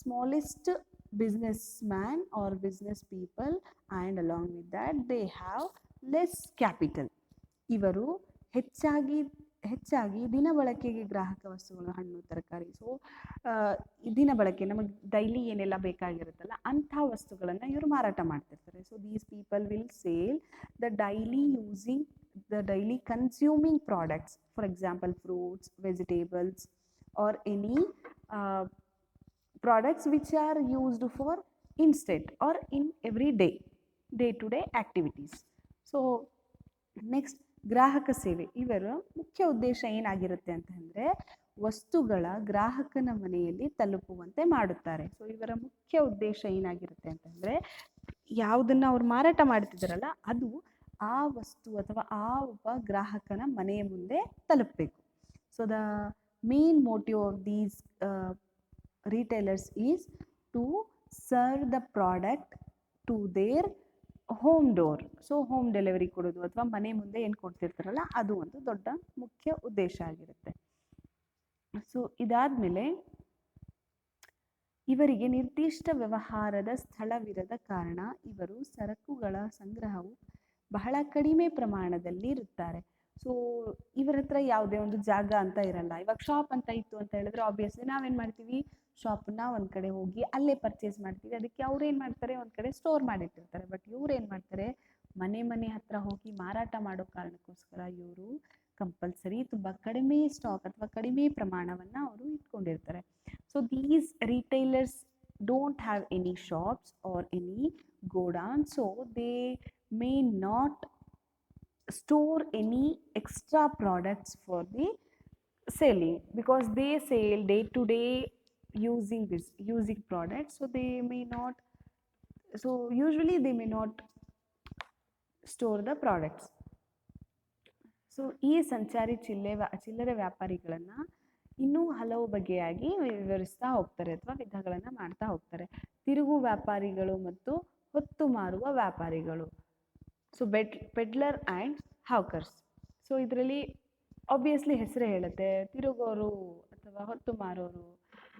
smallest business man or business people, and along with that they have less capital. ಇವರು ಹೆಚ್ಚಾಗಿ ದಿನ ಬಳಕೆಗೆ ಗ್ರಾಹಕ ವಸ್ತುಗಳು, ಹಣ್ಣು ತರಕಾರಿ, ಸೊ ದಿನ ಬಳಕೆ ನಮಗೆ ಡೈಲಿ ಏನೆಲ್ಲ ಬೇಕಾಗಿರುತ್ತಲ್ಲ ಅಂಥ ವಸ್ತುಗಳನ್ನು ಇವರು ಮಾರಾಟ ಮಾಡ್ತಿರ್ತಾರೆ. So these people will sale the daily consuming products, for example fruits, vegetables or any products which are used for instant or in every day to day activities. So next ಗ್ರಾಹಕ ಸೇವೆ. ಇವರ ಮುಖ್ಯ ಉದ್ದೇಶ ಏನಾಗಿರುತ್ತೆ ಅಂತ ಅಂದರೆ ವಸ್ತುಗಳ ಗ್ರಾಹಕನ ಮನೆಯಲ್ಲಿ ತಲುಪುವಂತೆ ಮಾಡುತ್ತಾರೆ. ಸೊ ಇವರ ಮುಖ್ಯ ಉದ್ದೇಶ ಏನಾಗಿರುತ್ತೆ ಅಂತಂದರೆ ಯಾವುದನ್ನು ಅವ್ರು ಮಾರಾಟ ಮಾಡ್ತಿದ್ದಾರಲ್ಲ ಅದು ಆ ವಸ್ತು ಅಥವಾ ಆ ಒಬ್ಬ ಗ್ರಾಹಕನ ಮನೆಯ ಮುಂದೆ ತಲುಪಬೇಕು. So the main motive of these retailers is to serve the product to their home door. So home delivery ಕೊಡೋದು ಅಥವಾ ಮನೆ ಮುಂದೆ ಏನು ಕೊಡ್ತಿರ್ತಾರಲ್ಲ ಅದು ಒಂದು ದೊಡ್ಡ ಮುಖ್ಯ ಉದ್ದೇಶ ಆಗಿರುತ್ತೆ. ಸೊ ಇದಾದಮೇಲೆ ಇವರಿಗೆ ನಿರ್ದಿಷ್ಟ ವ್ಯವಹಾರದ ಸ್ಥಳವಿರದ ಕಾರಣ ಇವರು ಸರಕುಗಳ ಸಂಗ್ರಹವು ಬಹಳ ಕಡಿಮೆ ಪ್ರಮಾಣದಲ್ಲಿ ಇರುತ್ತಾರೆ. ಸೊ ಇವರ ಹತ್ರ ಯಾವುದೇ ಒಂದು ಜಾಗ ಅಂತ ಇರಲ್ಲ. ಇವಾಗ ಶಾಪ್ ಅಂತ ಇತ್ತು ಅಂತ ಹೇಳಿದ್ರೆ ಆಬ್ವಿಯಸ್ಲಿ ನಾವೇನು ಮಾಡ್ತೀವಿ, ಶಾಪನ್ನ ಒಂದು ಕಡೆ ಹೋಗಿ ಅಲ್ಲೇ ಪರ್ಚೇಸ್ ಮಾಡ್ತೀವಿ. ಅದಕ್ಕೆ ಅವ್ರು ಏನು ಮಾಡ್ತಾರೆ, ಒಂದು ಕಡೆ ಸ್ಟೋರ್ ಮಾಡಿಟ್ಟಿರ್ತಾರೆ. ಬಟ್ ಇವ್ರು ಏನು ಮಾಡ್ತಾರೆ, ಮನೆ ಹತ್ರ ಹೋಗಿ ಮಾರಾಟ ಮಾಡೋ ಕಾರಣಕ್ಕೋಸ್ಕರ ಇವರು ಕಂಪಲ್ಸರಿ ತುಂಬ ಕಡಿಮೆ ಸ್ಟಾಕ್ ಅಥವಾ ಕಡಿಮೆ ಪ್ರಮಾಣವನ್ನು ಅವರು ಇಟ್ಕೊಂಡಿರ್ತಾರೆ. So these retailers don't have any shops or any godown, so they may not store any extra products for the selling, because they sell day to day using products, so they may not, so usually they may not store the products. So ಈ ಸಂಚಾರಿ ಚಿಲ್ಲರೆ ವ್ಯಾಪಾರಿಗಳನ್ನು ಇನ್ನೂ ಹಲವು ಬಗೆಯಾಗಿ ವಿವರಿಸ್ತಾ ಹೋಗ್ತಾರೆ ಅಥವಾ ವಿಧಗಳನ್ನು ಮಾಡ್ತಾ ಹೋಗ್ತಾರೆ. ತಿರುಗು ವ್ಯಾಪಾರಿಗಳು ಮತ್ತು ಹೊತ್ತು ಮಾರುವ ವ್ಯಾಪಾರಿಗಳು. So peddler and hawkers. So ಇದರಲ್ಲಿ ಆಬ್ವಿಯಸ್ಲಿ ಹೆಸರೇ ಹೇಳುತ್ತೆ, ತಿರುಗೋರು ಅಥವಾ ಹೊತ್ತು ಮಾರೋರು.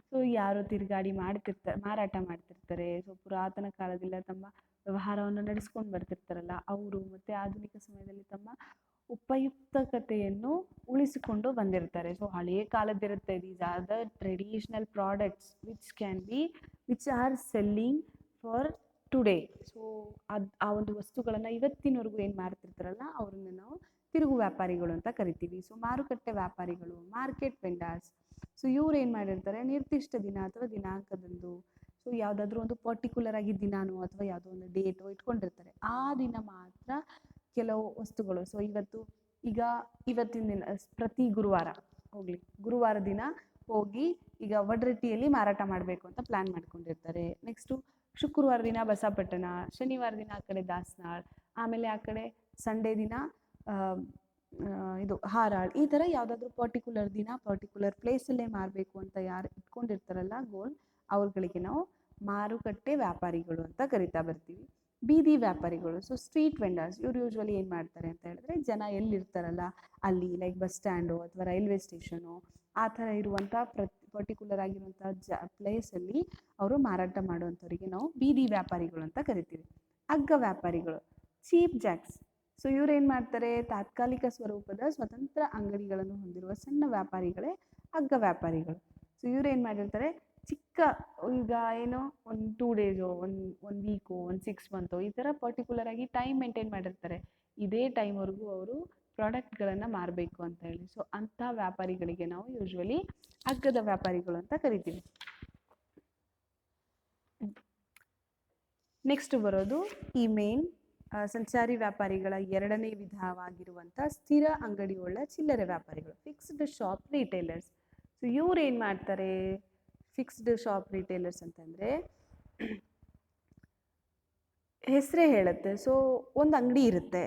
ಸೊ ಯಾರು ತಿರುಗಾಡಿ ಮಾರಾಟ ಮಾಡ್ತಿರ್ತಾರೆ, ಸೊ ಪುರಾತನ ಕಾಲದಿಂದ ತಮ್ಮ ವ್ಯವಹಾರವನ್ನು ನಡೆಸ್ಕೊಂಡು ಬರ್ತಿರ್ತಾರಲ್ಲ ಅವರು, ಮತ್ತು ಆಧುನಿಕ ಸಮಯದಲ್ಲಿ ತಮ್ಮ ಉಪಯುಕ್ತತೆಯನ್ನು ಉಳಿಸಿಕೊಂಡು ಬಂದಿರ್ತಾರೆ. ಸೊ ಹಳೆಯ ಕಾಲದಿರುತ್ತೆ. These are the traditional products which are selling for today. So ಆ ಒಂದು ವಸ್ತುಗಳನ್ನು ಇವತ್ತಿನವರೆಗೂ ಏನು ಮಾಡ್ತಿರ್ತಾರಲ್ಲ ಅವ್ರನ್ನ ನಾವು ತಿರುಗು ವ್ಯಾಪಾರಿಗಳು ಅಂತ ಕರಿತೀವಿ. ಸೊ ಮಾರುಕಟ್ಟೆ ವ್ಯಾಪಾರಿಗಳು, ಮಾರ್ಕೆಟ್ ವೆಂಡರ್ಸ್. ಸೊ ಇವ್ರು ಏನು ಮಾಡಿರ್ತಾರೆ, ನಿರ್ದಿಷ್ಟ ದಿನ ಅಥವಾ ದಿನಾಂಕದಂದು, ಸೊ ಯಾವುದಾದ್ರೂ ಒಂದು ಪರ್ಟಿಕ್ಯುಲರ್ ಆಗಿ ದಿನಾನೋ ಅಥವಾ ಯಾವುದೋ ಒಂದು ಡೇಟೋ ಇಟ್ಕೊಂಡಿರ್ತಾರೆ. ಆ ದಿನ ಮಾತ್ರ ಕೆಲವು ವಸ್ತುಗಳು. ಸೊ ಇವತ್ತಿನ ದಿನ ಪ್ರತಿ ಗುರುವಾರ ದಿನ ಹೋಗಿ ಈಗ ವಡ್ರಟ್ಟಿಯಲ್ಲಿ ಮಾರಾಟ ಮಾಡಬೇಕು ಅಂತ ಪ್ಲ್ಯಾನ್ ಮಾಡ್ಕೊಂಡಿರ್ತಾರೆ. ನೆಕ್ಸ್ಟು ಶುಕ್ರವಾರ ದಿನ ಬಸಪಟ್ಟಣ, ಶನಿವಾರ ದಿನ ಆ ಕಡೆ ದಾಸನಾಳ್, ಆಮೇಲೆ ಆ ಕಡೆ ಸಂಡೇ ದಿನ ಇದು ಹಾರಾಳ್. ಈ ಥರ ಯಾವುದಾದ್ರೂ ಪರ್ಟಿಕ್ಯುಲರ್ ದಿನ ಪರ್ಟಿಕ್ಯುಲರ್ ಪ್ಲೇಸಲ್ಲೇ ಮಾರಬೇಕು ಅಂತ ಯಾರು ಇಟ್ಕೊಂಡಿರ್ತಾರಲ್ಲ ಗೋಲ್, ಅವ್ರುಗಳಿಗೆ ನಾವು ಮಾರುಕಟ್ಟೆ ವ್ಯಾಪಾರಿಗಳು ಅಂತ ಕರಿತಾ ಬರ್ತೀವಿ. ಬೀದಿ ವ್ಯಾಪಾರಿಗಳು, ಸೊ ಸ್ಟ್ರೀಟ್ ವೆಂಡರ್ಸ್. ಇವ್ರು ಯೂಶ್ವಲಿ ಏನು ಮಾಡ್ತಾರೆ ಅಂತ ಹೇಳಿದ್ರೆ, ಜನ ಎಲ್ಲಿರ್ತಾರಲ್ಲ ಅಲ್ಲಿ, ಲೈಕ್ ಬಸ್ ಸ್ಟ್ಯಾಂಡು ಅಥವಾ ರೈಲ್ವೆ ಸ್ಟೇಷನು ಆ ಥರ ಇರುವಂಥ ಪರ್ಟಿಕ್ಯುಲರ್ ಆಗಿರುವಂಥ ಪ್ಲೇಸಲ್ಲಿ ಅವರು ಮಾರಾಟ ಮಾಡುವಂಥವ್ರಿಗೆ ನಾವು ಬೀದಿ ವ್ಯಾಪಾರಿಗಳು ಅಂತ ಕರಿತೀವಿ. ಅಗ್ಗ ವ್ಯಾಪಾರಿಗಳು, ಚೀಪ್ ಜಾಕ್ಸ್. ಸೊ ಇವ್ರು ಏನು ಮಾಡ್ತಾರೆ, ತಾತ್ಕಾಲಿಕ ಸ್ವರೂಪದ ಸ್ವತಂತ್ರ ಅಂಗಡಿಗಳನ್ನು ಹೊಂದಿರುವ ಸಣ್ಣ ವ್ಯಾಪಾರಿಗಳೇ ಅಗ್ಗ ವ್ಯಾಪಾರಿಗಳು. ಸೊ ಇವ್ರು ಏನು ಮಾಡಿರ್ತಾರೆ, ಚಿಕ್ಕ, ಈಗ ಏನೋ ಒಂದು 2 ಡೇಸೋ ಒಂದು ವೀಕೋ ಒಂದು 6 ಮಂತೋ ಈ ಥರ ಪರ್ಟಿಕ್ಯುಲರ್ ಆಗಿ ಟೈಮ್ ಮೇಂಟೈನ್ ಮಾಡಿರ್ತಾರೆ. ಇದೇ ಟೈಮ್ವರೆಗೂ ಅವರು ಪ್ರಾಡಕ್ಟ್ಗಳನ್ನು ಮಾರಬೇಕು ಅಂತ ಹೇಳಿ. ಸೊ ಅಂಥ ವ್ಯಾಪಾರಿಗಳಿಗೆ ನಾವು ಯೂಶ್ವಲಿ ಅಗ್ಗದ ವ್ಯಾಪಾರಿಗಳು ಅಂತ ಕರಿತೀವಿ. ನೆಕ್ಸ್ಟ್ ಬರೋದು ಈ ಮೇನ್ ಸಂಚಾರಿ ವ್ಯಾಪಾರಿಗಳ ಎರಡನೇ ವಿಧವಾಗಿರುವಂಥ ಸ್ಥಿರ ಅಂಗಡಿಯುಳ್ಳ ಚಿಲ್ಲರೆ ವ್ಯಾಪಾರಿಗಳು, ಫಿಕ್ಸ್ಡ್ ಶಾಪ್ ರಿಟೇಲರ್ಸ್. ಸೊ ಇವ್ರು ಏನು ಮಾಡ್ತಾರೆ, ಫಿಕ್ಸ್ಡ್ ಶಾಪ್ ರಿಟೇಲರ್ಸ್ ಅಂತಂದರೆ ಹೆಸರೇ ಹೇಳುತ್ತೆ. ಸೊ ಒಂದು ಅಂಗಡಿ ಇರುತ್ತೆ,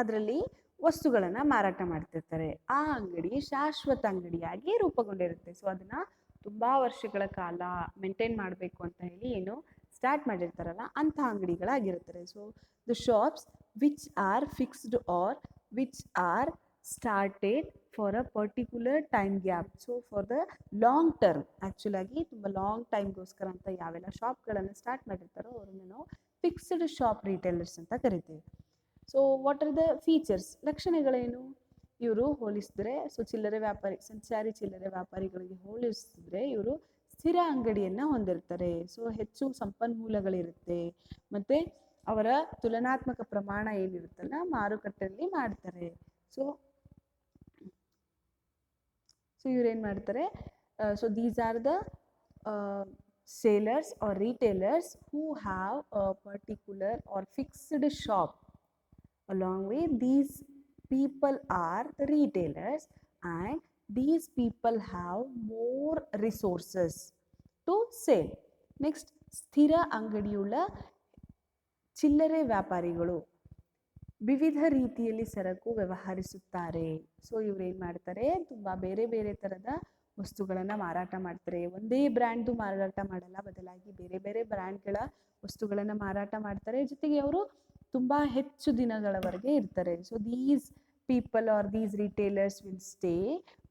ಅದರಲ್ಲಿ ವಸ್ತುಗಳನ್ನು ಮಾರಾಟ ಮಾಡ್ತಿರ್ತಾರೆ. ಆ ಅಂಗಡಿ ಶಾಶ್ವತ ಅಂಗಡಿಯಾಗಿ ರೂಪುಗೊಂಡಿರುತ್ತೆ. ಸೊ ಅದನ್ನು ತುಂಬ ವರ್ಷಗಳ ಕಾಲ ಮೇಂಟೈನ್ ಮಾಡಬೇಕು ಅಂತ ಹೇಳಿ ಏನು ಸ್ಟಾರ್ಟ್ ಮಾಡಿರ್ತಾರಲ್ಲ ಅಂಥ ಅಂಗಡಿಗಳಾಗಿರುತ್ತಾರೆ. So the shops which are fixed or which are started for a particular time gap. So for the long term, ಆ್ಯಕ್ಚುಲಾಗಿ ತುಂಬ ಲಾಂಗ್ ಟೈಮ್ಗೋಸ್ಕರ ಅಂತ ಯಾವೆಲ್ಲ ಶಾಪ್ಗಳನ್ನು ಸ್ಟಾರ್ಟ್ ಮಾಡಿರ್ತಾರೋ ಅವ್ರನ್ನ ನಾವು ಫಿಕ್ಸ್ಡ್ ಶಾಪ್ ರಿಟೇಲರ್ಸ್ ಅಂತ ಕರಿತೀವಿ. So what are the features, ಲಕ್ಷಣಗಳೇನು? ಇವರು ಹೋಲಿಸಿದ್ರೆ, ಸೊ ಸಂಚಾರಿ ಚಿಲ್ಲರೆ ವ್ಯಾಪಾರಿಗಳಿಗೆ ಹೋಲಿಸಿದ್ರೆ ಇವರು ಸ್ಥಿರ ಅಂಗಡಿಯನ್ನು ಹೊಂದಿರ್ತಾರೆ. ಸೊ ಹೆಚ್ಚು ಸಂಪನ್ಮೂಲಗಳಿರುತ್ತೆ, ಮತ್ತು ಅವರ ತುಲನಾತ್ಮಕ ಪ್ರಮಾಣ ಏನಿರುತ್ತಲ್ಲ ಮಾರುಕಟ್ಟೆಯಲ್ಲಿ ಮಾಡ್ತಾರೆ. ಸೊ ಇವ್ರೇನು ಮಾಡ್ತಾರೆ, so these are the sellers or retailers who have a particular or fixed shop. Along with these people are the retailers, and these people have more resources to sell. Next, ಸ್ಥಿರ ಅಂಗಡಿಯುಳ್ಳ ಚಿಲ್ಲರೆ ವ್ಯಾಪಾರಿಗಳು ವಿವಿಧ ರೀತಿಯಲ್ಲಿ ಸರಕು ವ್ಯವಹರಿಸುತ್ತಾರೆ. So ಇವ್ರು ಏನು ಮಾಡ್ತಾರೆ, ತುಂಬ ಬೇರೆ ಬೇರೆ ಥರದ ವಸ್ತುಗಳನ್ನು ಮಾರಾಟ ಮಾಡ್ತಾರೆ. ಒಂದೇ ಬ್ರ್ಯಾಂಡ್ದು ಮಾರಾಟ ಮಾಡಲ್ಲ, ಬದಲಾಗಿ ಬೇರೆ ಬೇರೆ ಬ್ರ್ಯಾಂಡ್ಗಳ ವಸ್ತುಗಳನ್ನು ಮಾರಾಟ ಮಾಡ್ತಾರೆ. ಜೊತೆಗೆ ಅವರು ತುಂಬ ಹೆಚ್ಚು ದಿನಗಳವರೆಗೆ ಇರ್ತಾರೆ. So these people are these retailers will stay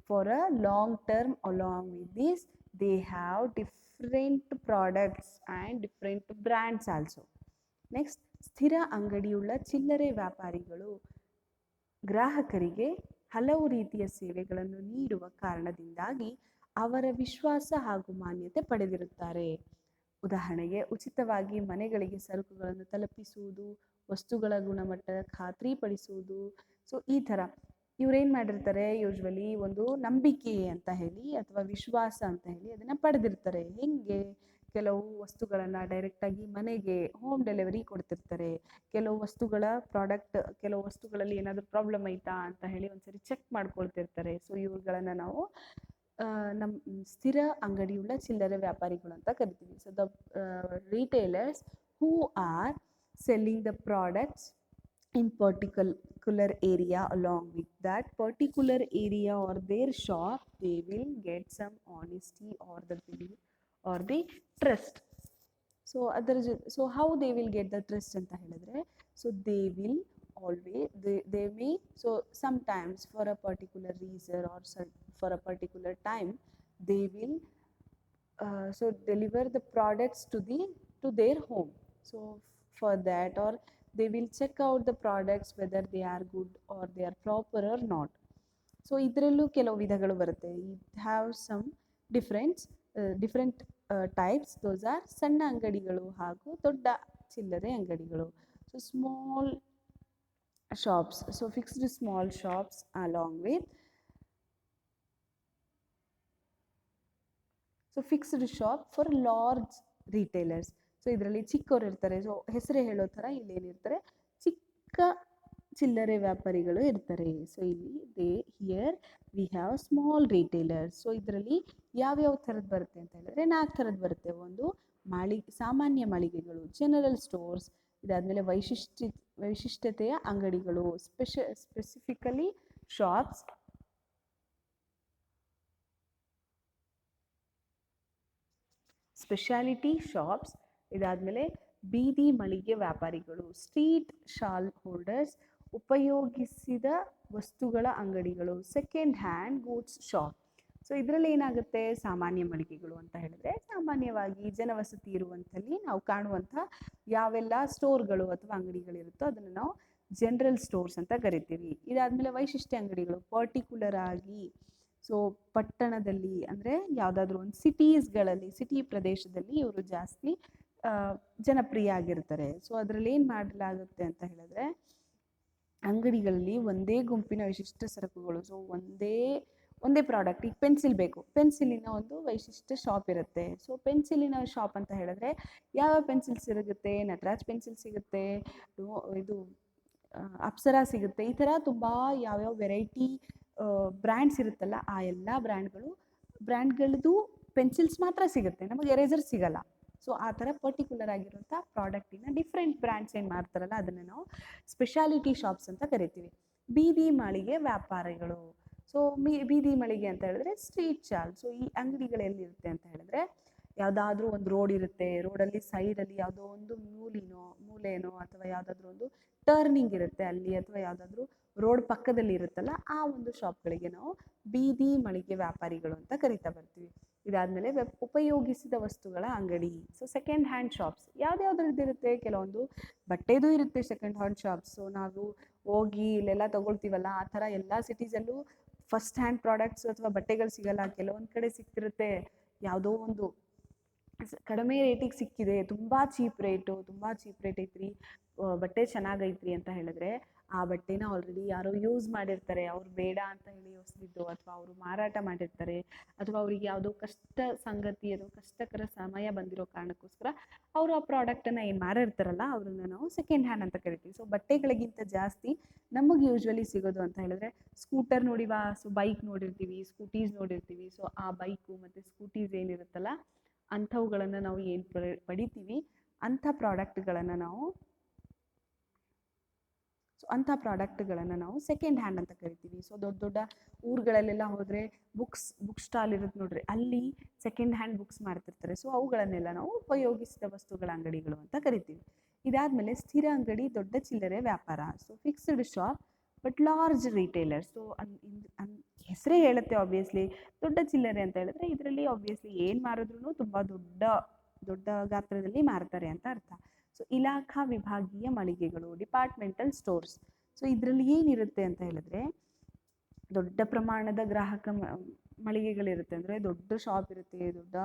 for a long term. Along with this they have different products and different brands also. Next, ಸ್ಥಿರ ಅಂಗಡಿಯುಳ್ಳ ಚಿಲ್ಲರೆ ವ್ಯಾಪಾರಿಗಳು ಗ್ರಾಹಕರಿಗೆ ಹಲವು ರೀತಿಯ ಸೇವೆಗಳನ್ನು ನೀಡುವ ಕಾರಣದಿಂದಾಗಿ ಅವರ ವಿಶ್ವಾಸ ಹಾಗೂ ಮಾನ್ಯತೆ ಪಡೆದಿರುತ್ತಾರೆ. ಉದಾಹರಣೆಗೆ, ಉಚಿತವಾಗಿ ಮನೆಗಳಿಗೆ ಸರಕುಗಳನ್ನು ತಲುಪಿಸುವುದು, ವಸ್ತುಗಳ ಗುಣಮಟ್ಟ ಖಾತ್ರಿಪಡಿಸುವುದು. ಸೊ ಈ ಥರ ಇವ್ರೇನು ಮಾಡಿರ್ತಾರೆ, ಯೂಶ್ವಲಿ ಒಂದು ನಂಬಿಕೆ ಅಂತ ಹೇಳಿ ಅಥವಾ ವಿಶ್ವಾಸ ಅಂತ ಹೇಳಿ ಅದನ್ನು ಪಡೆದಿರ್ತಾರೆ. ಹೆಂಗೆ? ಕೆಲವು ವಸ್ತುಗಳನ್ನು ಡೈರೆಕ್ಟಾಗಿ ಮನೆಗೆ ಹೋಮ್ ಡೆಲಿವರಿ ಕೊಡ್ತಿರ್ತಾರೆ. ಕೆಲವು ವಸ್ತುಗಳಲ್ಲಿ ಏನಾದರೂ ಪ್ರಾಬ್ಲಮ್ ಐತಾ ಅಂತ ಹೇಳಿ ಒಂದ್ಸರಿ ಚೆಕ್ ಮಾಡ್ಕೊಳ್ತಿರ್ತಾರೆ. ಸೊ ಇವುಗಳನ್ನು ನಾವು ನಮ್ಮ ಸ್ಥಿರ ಅಂಗಡಿಯುಳ್ಳ ಚಿಲ್ಲರೆ ವ್ಯಾಪಾರಿಗಳು ಅಂತ ಕರಿತೀವಿ. So the retailers who are selling the products in particular area. Along with that particular area or their shop, they will get some honesty or the belief or the trust. So how they will get the trust anta helidre, so they will always they may, so sometimes for a particular reason or for a particular time they will so deliver the products to their home. So for that, or they will check out the products whether they are good or they are proper or not. So ಇದರಲ್ಲೂ ಕೆಲವು ವಿಧಗಳು ಬರುತ್ತೆ. It have some different types. Those are ಸಣ್ಣ ಅಂಗಡಿಗಳು ಹಾಗೂ ದೊಡ್ಡ ಚಿಲ್ಲರೆ ಅಂಗಡಿಗಳು. So small shops, so fixed small shops along with fixed shop for large retailers. So ಇದರಲ್ಲಿ ಚಿಕ್ಕವರು ಇರ್ತಾರೆ. ಸೊ ಹೆಸರೇ ಹೇಳೋ ಥರ ಇಲ್ಲಿ ಏನಿರ್ತಾರೆ, ಚಿಕ್ಕ ಚಿಲ್ಲರೆ ವ್ಯಾಪಾರಿಗಳು ಇರ್ತಾರೆ. ಸೊ ಇಲ್ಲಿ here we have small retailers. So ಇದರಲ್ಲಿ ಯಾವ್ಯಾವ ಥರದ್ದು ಬರುತ್ತೆ ಅಂತ ಹೇಳಿದ್ರೆ 4 ಥರದ್ದು ಬರುತ್ತೆ. ಒಂದು ಸಾಮಾನ್ಯ ಮಳಿಗೆಗಳು, ಜನರಲ್ ಸ್ಟೋರ್ಸ್. ಇದಾದಮೇಲೆ ವೈಶಿಷ್ಟ್ಯತೆಯ ಅಂಗಡಿಗಳು, ಸ್ಪೆಸಿಫಿಕಲಿ ಶಾಪ್ಸ್. Speciality shops. ಇದಾದಮೇಲೆ ಬೀದಿ ಮಳಿಗೆ ವ್ಯಾಪಾರಿಗಳು, ಸ್ಟ್ರೀಟ್ ಶಾಲ್ ಹೋಲ್ಡರ್ಸ್. ಉಪಯೋಗಿಸಿದ ವಸ್ತುಗಳ ಅಂಗಡಿಗಳು, second hand goods shop. So ಇದರಲ್ಲಿ ಏನಾಗುತ್ತೆ, ಸಾಮಾನ್ಯ ಮಳಿಗೆಗಳು ಅಂತ ಹೇಳಿದ್ರೆ ಸಾಮಾನ್ಯವಾಗಿ ಜನವಸತಿ ಇರುವಂಥಲ್ಲಿ ನಾವು ಕಾಣುವಂಥ ಯಾವೆಲ್ಲ ಸ್ಟೋರ್ಗಳು ಅಥವಾ ಅಂಗಡಿಗಳಿರುತ್ತೋ ಅದನ್ನು ನಾವು ಜನರಲ್ ಸ್ಟೋರ್ಸ್ ಅಂತ ಕರಿತೀವಿ. ಇದಾದಮೇಲೆ ವೈಶಿಷ್ಟ್ಯ ಅಂಗಡಿಗಳು, ಪರ್ಟಿಕ್ಯುಲರ್ ಆಗಿ. ಸೊ ಪಟ್ಟಣದಲ್ಲಿ ಅಂದರೆ ಯಾವುದಾದ್ರೂ ಒಂದು ಸಿಟಿ ಪ್ರದೇಶದಲ್ಲಿ ಇವರು ಜಾಸ್ತಿ ಜನಪ್ರಿಯ ಆಗಿರ್ತಾರೆ. ಸೊ ಅದರಲ್ಲಿ ಏನು ಮಾಡಲಾಗುತ್ತೆ ಅಂತ ಹೇಳಿದ್ರೆ, ಅಂಗಡಿಗಳಲ್ಲಿ ಒಂದೇ ಗುಂಪಿನ ವಿಶಿಷ್ಟ ಸರಕುಗಳು. ಸೊ ಒಂದೇ ಪ್ರಾಡಕ್ಟ್. ಈಗ ಪೆನ್ಸಿಲ್ ಬೇಕು, ಪೆನ್ಸಿಲಿನ ಒಂದು ವೈಶಿಷ್ಟ್ಯ ಶಾಪ್ ಇರುತ್ತೆ. ಸೊ ಪೆನ್ಸಿಲಿನ ಶಾಪ್ ಅಂತ ಹೇಳಿದ್ರೆ ಯಾವ ಪೆನ್ಸಿಲ್ ಸಿಗುತ್ತೆ, ನಟರಾಜ್ ಪೆನ್ಸಿಲ್ ಸಿಗುತ್ತೆ, ಇದು ಅಪ್ಸರಾ ಸಿಗುತ್ತೆ. ಈ ಥರ ತುಂಬ ಯಾವ್ಯಾವ ವೆರೈಟಿ ಬ್ರ್ಯಾಂಡ್ಸ್ ಇರುತ್ತಲ್ಲ, ಆ ಎಲ್ಲ ಬ್ರ್ಯಾಂಡ್ಗಳದ್ದು ಪೆನ್ಸಿಲ್ಸ್ ಮಾತ್ರ ಸಿಗುತ್ತೆ, ನಮಗೆ ಎರೇಸರ್ ಸಿಗಲ್ಲ. ಸೊ ಆ ಥರ ಪರ್ಟಿಕ್ಯುಲರ್ ಆಗಿರುವಂಥ ಪ್ರಾಡಕ್ಟಿನ ಡಿಫ್ರೆಂಟ್ ಬ್ರ್ಯಾಂಡ್ಸ್ ಏನು ಮಾಡ್ತಾರಲ್ಲ ಅದನ್ನು ನಾವು ಸ್ಪೆಷಾಲಿಟಿ ಶಾಪ್ಸ್ ಅಂತ ಕರಿತೀವಿ. ಬೀದಿ ಮಳಿಗೆ ವ್ಯಾಪಾರಿಗಳು. ಸೊ ಬೀದಿ ಮಳಿಗೆ ಅಂತ ಹೇಳಿದ್ರೆ ಸ್ಟ್ರೀಟ್ ಶಾಲ್. ಸೊ ಈ ಅಂಗಡಿಗಳೆಲ್ಲಿರುತ್ತೆ ಅಂತ ಹೇಳಿದ್ರೆ, ಯಾವುದಾದ್ರೂ ಒಂದು ರೋಡ್ ಇರುತ್ತೆ, ರೋಡಲ್ಲಿ ಸೈಡಲ್ಲಿ ಯಾವುದೋ ಒಂದು ಮೂಲೆನೋ ಅಥವಾ ಯಾವುದಾದ್ರೂ ಒಂದು ಟರ್ನಿಂಗ್ ಇರುತ್ತೆ ಅಲ್ಲಿ, ಅಥವಾ ಯಾವುದಾದ್ರೂ ರೋಡ್ ಪಕ್ಕದಲ್ಲಿ ಇರುತ್ತಲ್ಲ ಆ ಒಂದು ಶಾಪ್ಗಳಿಗೆ ನಾವು ಬೀದಿ ಮಳಿಗೆ ವ್ಯಾಪಾರಿಗಳು ಅಂತ ಕರಿತಾ ಬರ್ತೀವಿ. ಇದಾದಮೇಲೆ ಉಪಯೋಗಿಸಿದ ವಸ್ತುಗಳ ಅಂಗಡಿ. ಸೊ ಸೆಕೆಂಡ್ ಹ್ಯಾಂಡ್ ಶಾಪ್ಸ್ ಯಾವ್ದ್ಯಾವ್ದ್ರದ್ದು ಇರುತ್ತೆ, ಕೆಲವೊಂದು ಬಟ್ಟೆದು ಇರುತ್ತೆ ಸೆಕೆಂಡ್ ಹ್ಯಾಂಡ್ ಶಾಪ್ಸ್. ಸೊ ನಾವು ಹೋಗಿ ಇಲ್ಲೆಲ್ಲ ತೊಗೊಳ್ತೀವಲ್ಲ, ಆ ಥರ ಎಲ್ಲ ಸಿಟೀಸಲ್ಲೂ ಫಸ್ಟ್ ಹ್ಯಾಂಡ್ ಪ್ರಾಡಕ್ಟ್ಸ್ ಅಥವಾ ಬಟ್ಟೆಗಳು ಸಿಗಲ್ಲ. ಕೆಲವೊಂದು ಕಡೆ ಸಿಕ್ತಿರುತ್ತೆ, ಯಾವುದೋ ಒಂದು ಕಡಿಮೆ ರೇಟಿಗೆ ಸಿಕ್ಕಿದೆ, ತುಂಬ ಚೀಪ್ ರೇಟ್ ಐತ್ರಿ, ಬಟ್ಟೆ ಚೆನ್ನಾಗೈತ್ರಿ ಅಂತ ಹೇಳಿದ್ರೆ ಆ ಬಟ್ಟೆನ ಆಲ್ರೆಡಿ ಯಾರೋ ಯೂಸ್ ಮಾಡಿರ್ತಾರೆ, ಅವ್ರು ಬೇಡ ಅಂತ ಹೇಳಿ ಹೊಸದಿದ್ದು, ಅಥವಾ ಅವರು ಮಾರಾಟ ಮಾಡಿರ್ತಾರೆ, ಅಥವಾ ಅವ್ರಿಗೆ ಯಾವುದೋ ಕಷ್ಟಕರ ಸಮಯ ಬಂದಿರೋ ಕಾರಣಕ್ಕೋಸ್ಕರ ಅವರು ಆ ಪ್ರಾಡಕ್ಟನ್ನು ಏನು ಮಾರಿರ್ತಾರಲ್ಲ ಅವ್ರನ್ನ ನಾವು ಸೆಕೆಂಡ್ ಹ್ಯಾಂಡ್ ಅಂತ ಕರಿತೀವಿ. ಸೊ ಬಟ್ಟೆಗಳಿಗಿಂತ ಜಾಸ್ತಿ ನಮಗೆ ಯೂಶ್ವಲಿ ಸಿಗೋದು ಅಂತ ಹೇಳಿದ್ರೆ ಸ್ಕೂಟರ್ ನೋಡಿವಾ, ಸೊ ಬೈಕ್ ನೋಡಿರ್ತೀವಿ, ಸ್ಕೂಟೀಸ್ ನೋಡಿರ್ತೀವಿ. ಸೊ ಆ ಬೈಕು ಮತ್ತು ಸ್ಕೂಟೀಸ್ ಏನಿರುತ್ತಲ್ಲ ಅಂಥವುಗಳನ್ನು ನಾವು ಏನು ಪಡಿತೀವಿ, ಅಂಥ ಪ್ರಾಡಕ್ಟ್ಗಳನ್ನು ನಾವು ಸೆಕೆಂಡ್ ಹ್ಯಾಂಡ್ ಅಂತ ಕರಿತೀವಿ. ಸೊ ದೊಡ್ಡ ದೊಡ್ಡ ಊರುಗಳಲ್ಲೆಲ್ಲ ಹೋದರೆ ಬುಕ್ ಸ್ಟಾಲ್ ಇರುತ್ತೆ ನೋಡ್ರಿ, ಅಲ್ಲಿ ಸೆಕೆಂಡ್ ಹ್ಯಾಂಡ್ ಬುಕ್ಸ್ ಮಾಡ್ತಿರ್ತಾರೆ. ಸೊ ಅವುಗಳನ್ನೆಲ್ಲ ನಾವು ಉಪಯೋಗಿಸಿದ ವಸ್ತುಗಳ ಅಂಗಡಿಗಳು ಅಂತ ಕರಿತೀವಿ. ಇದಾದಮೇಲೆ ಸ್ಥಿರ ಅಂಗಡಿ, ದೊಡ್ಡ ಚಿಲ್ಲರೆ ವ್ಯಾಪಾರ. So fixed shop but large retailer. So ಹೆಸರೇ ಹೇಳುತ್ತೆ ಆಬ್ವಿಯಸ್ಲಿ, ದೊಡ್ಡ ಚಿಲ್ಲರೆ ಅಂತ ಹೇಳಿದ್ರೆ ಇದರಲ್ಲಿ ಆಬ್ವಿಯಸ್ಲಿ ಏನು ಮಾರಿದ್ರೂ ತುಂಬ ದೊಡ್ಡ ಗಾತ್ರದಲ್ಲಿ ಮಾರ್ತಾರೆ ಅಂತ ಅರ್ಥ. ಸೊ ಇಲಾಖಾ ವಿಭಾಗೀಯ ಮಳಿಗೆಗಳು, ಡಿಪಾರ್ಟ್ಮೆಂಟಲ್ ಸ್ಟೋರ್ಸ್. ಸೊ ಇದರಲ್ಲಿ ಏನಿರುತ್ತೆ ಅಂತ ಹೇಳಿದ್ರೆ, ದೊಡ್ಡ ಪ್ರಮಾಣದ ಗ್ರಾಹಕ ಮಳಿಗೆಗಳಿರುತ್ತೆ, ಅಂದರೆ ದೊಡ್ಡ ಶಾಪ್ ಇರುತ್ತೆ, ದೊಡ್ಡ